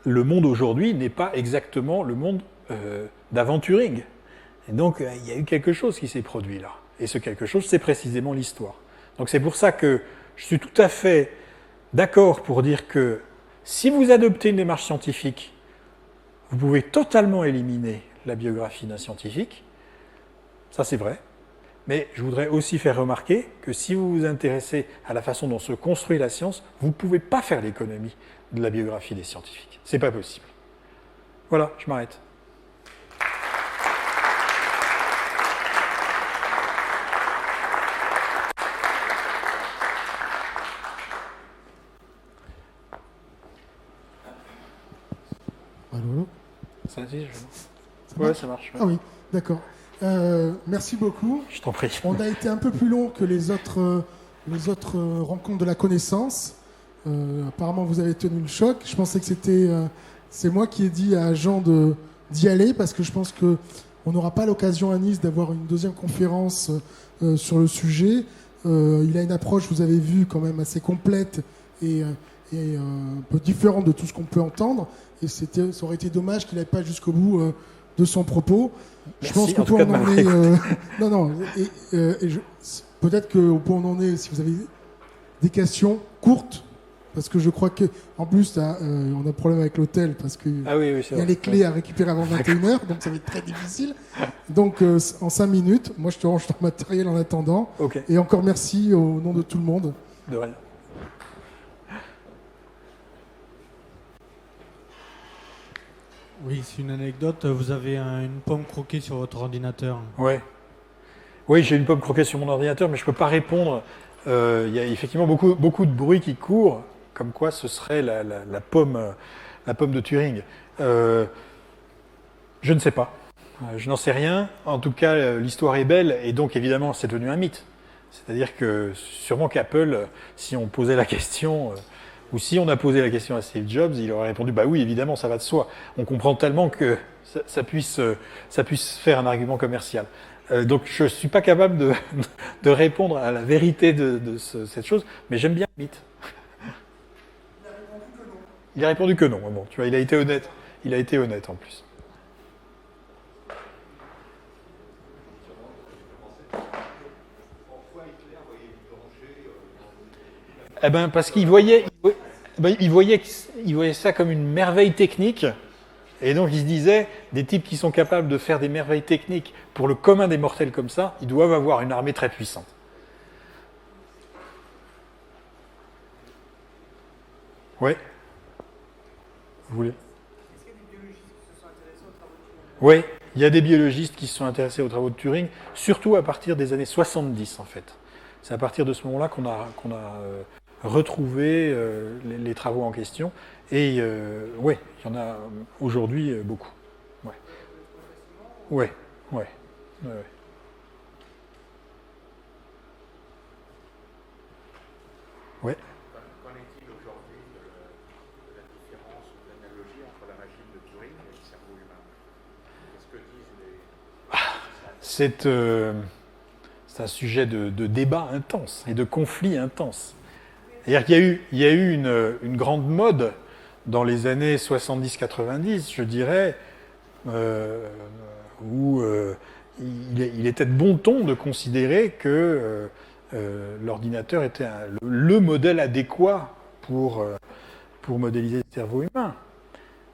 le monde aujourd'hui n'est pas exactement le monde d'avant Turing. Et donc, il y a eu quelque chose qui s'est produit là. Et ce quelque chose, c'est précisément l'histoire. Donc c'est pour ça que je suis tout à fait d'accord pour dire que si vous adoptez une démarche scientifique, vous pouvez totalement éliminer la biographie d'un scientifique. Ça, c'est vrai. Mais je voudrais aussi faire remarquer que si vous vous intéressez à la façon dont se construit la science, vous ne pouvez pas faire l'économie de la biographie des scientifiques. C'est pas possible. Voilà, je m'arrête. ça, si, Ça ouais, marche ça marche. Ouais. Ah oui, d'accord. Merci beaucoup. Je t'en prie. On a été un peu plus long que les autres rencontres de la connaissance. Apparemment, vous avez tenu le choc. Je pensais que c'est moi qui ai dit à Jean d'y aller parce que je pense que on n'aura pas l'occasion à Nice d'avoir une deuxième conférence sur le sujet. Il a une approche, vous avez vu, quand même assez complète et un peu différente de tout ce qu'on peut entendre. Et ça aurait été dommage qu'il n'aille pas jusqu'au bout de son propos. Merci, je pense qu'au point où on en est. Non. Peut-être qu'au point où on en est, si vous avez des questions courtes, parce que je crois que, en plus, on a un problème avec l'hôtel, parce qu'il y a les clés à récupérer avant 21h, donc ça va être très difficile. Donc, en 5 minutes, moi je te range ton matériel en attendant. Okay. Et encore merci au nom de tout le monde. De rien. Oui, c'est une anecdote. Vous avez une pomme croquée sur votre ordinateur. Ouais. Oui, j'ai une pomme croquée sur mon ordinateur, mais je ne peux pas répondre. Il y a effectivement beaucoup de bruit qui court, comme quoi ce serait la pomme de Turing. Je ne sais pas. Je n'en sais rien. En tout cas, l'histoire est belle, et donc évidemment, c'est devenu un mythe. C'est-à-dire que sûrement qu'Apple, si on posait la question, ou si on a posé la question à Steve Jobs, il aurait répondu « bah oui, évidemment, ça va de soi ». On comprend tellement que ça puisse faire un argument commercial. Donc je ne suis pas capable de répondre à la vérité de cette chose, mais j'aime bien le mythe. Il a répondu que non. Bon, tu vois, il a été honnête. Il a été honnête en plus. Eh ben, parce qu'il voyait ça comme une merveille technique. Et donc il se disait, des types qui sont capables de faire des merveilles techniques pour le commun des mortels comme ça, ils doivent avoir une armée très puissante. Ouais. Vous voulez ? Est-ce qu'il y a des biologistes qui se sont intéressés aux travaux de Turing ? Oui, il y a des biologistes qui se sont intéressés aux travaux de Turing, surtout à partir des années 70 en fait. C'est à partir de ce moment-là qu'on a retrouvé les travaux en question. Et oui, il y en a aujourd'hui beaucoup. Ouais. Ouais. Ouais. Ouais. Qu'en est-il aujourd'hui de la différence ou de l'analogie entre la machine de Turing et le cerveau humain? Qu'est-ce que disent les... C'est un sujet de débat intense et de conflit intense. C'est-à-dire qu'il y a eu une grande mode dans les années 70-90, je dirais, où il était de bon ton de considérer que l'ordinateur était le modèle adéquat pour modéliser le cerveau humain,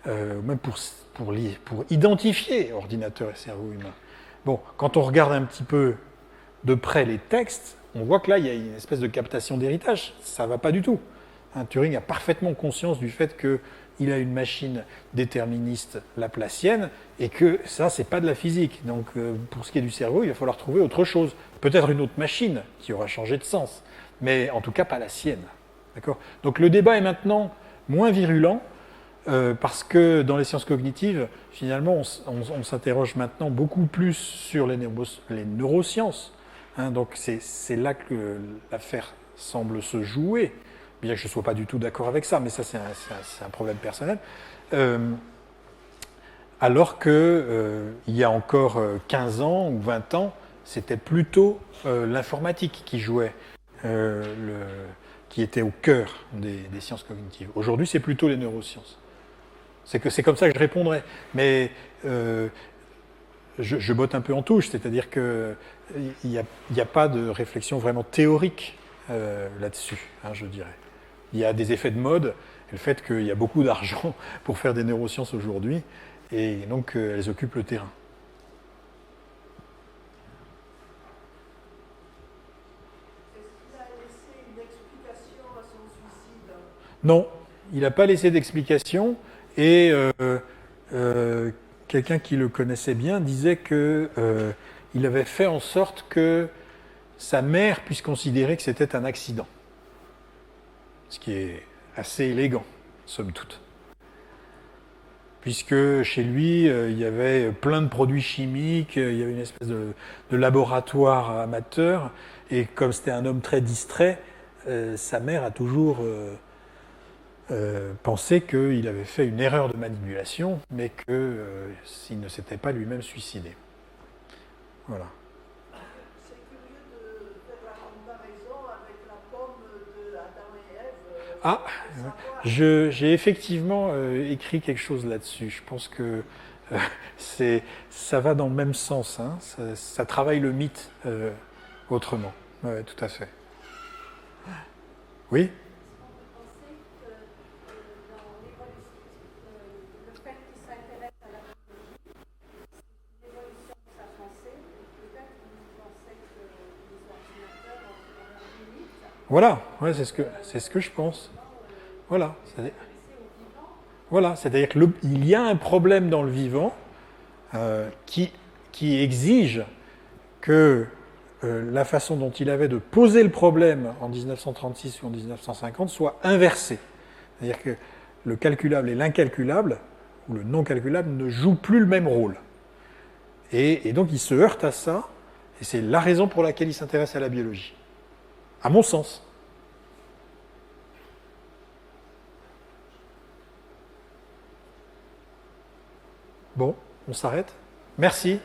même pour identifier ordinateur et cerveau humain. Bon, quand on regarde un petit peu de près les textes, on voit que là, il y a une espèce de captation d'héritage. Ça ne va pas du tout. Turing a parfaitement conscience du fait qu'il a une machine déterministe laplacienne et que ça, c'est pas de la physique. Donc, pour ce qui est du cerveau, il va falloir trouver autre chose. Peut-être une autre machine qui aura changé de sens, mais en tout cas pas la sienne. D'accord ? Donc, le débat est maintenant moins virulent parce que dans les sciences cognitives, finalement, on s'interroge maintenant beaucoup plus sur les neurosciences. Donc, c'est là que l'affaire semble se jouer. Bien que je ne sois pas du tout d'accord avec ça, mais ça c'est un problème personnel. Alors qu'il y a encore 15 ans ou 20 ans, c'était plutôt l'informatique qui jouait, qui était au cœur des sciences cognitives. Aujourd'hui, c'est plutôt les neurosciences. C'est comme ça que je répondrais. Mais je botte un peu en touche, c'est-à-dire qu'il n'y a pas de réflexion vraiment théorique là-dessus, je dirais. Il y a des effets de mode, et le fait qu'il y a beaucoup d'argent pour faire des neurosciences aujourd'hui, et donc elles occupent le terrain. Est-ce qu'il a laissé une explication à son suicide? Non, il n'a pas laissé d'explication, et quelqu'un qui le connaissait bien disait qu'il avait fait en sorte que sa mère puisse considérer que c'était un accident. Ce qui est assez élégant, somme toute. puisque chez lui, il y avait plein de produits chimiques, il y avait une espèce de laboratoire amateur, et comme c'était un homme très distrait, sa mère a toujours pensé qu'il avait fait une erreur de manipulation, mais qu'il ne s'était pas lui-même suicidé. Voilà. C'est curieux de faire la comparaison avec la pomme de Adam et Ève. Ah, j'ai effectivement écrit quelque chose là-dessus. Je pense que ça va dans le même sens. Hein. Ça travaille le mythe autrement. Ouais, tout à fait. Oui. Penser que dans l'évolution, le fait qu'il s'intéresse à la biologie, c'est une évolution de sa pensée, et peut-être qu'il pensait que les ordinateurs ont leurs limites. Voilà, ouais, c'est ce que je pense. Voilà. Voilà, c'est-à-dire qu'il y a un problème dans le vivant qui exige que la façon dont il avait de poser le problème en 1936 ou en 1950 soit inversée. C'est-à-dire que le calculable et l'incalculable, ou le non calculable, ne jouent plus le même rôle. Et donc il se heurte à ça, et c'est la raison pour laquelle il s'intéresse à la biologie. À mon sens. Bon, on s'arrête. Merci.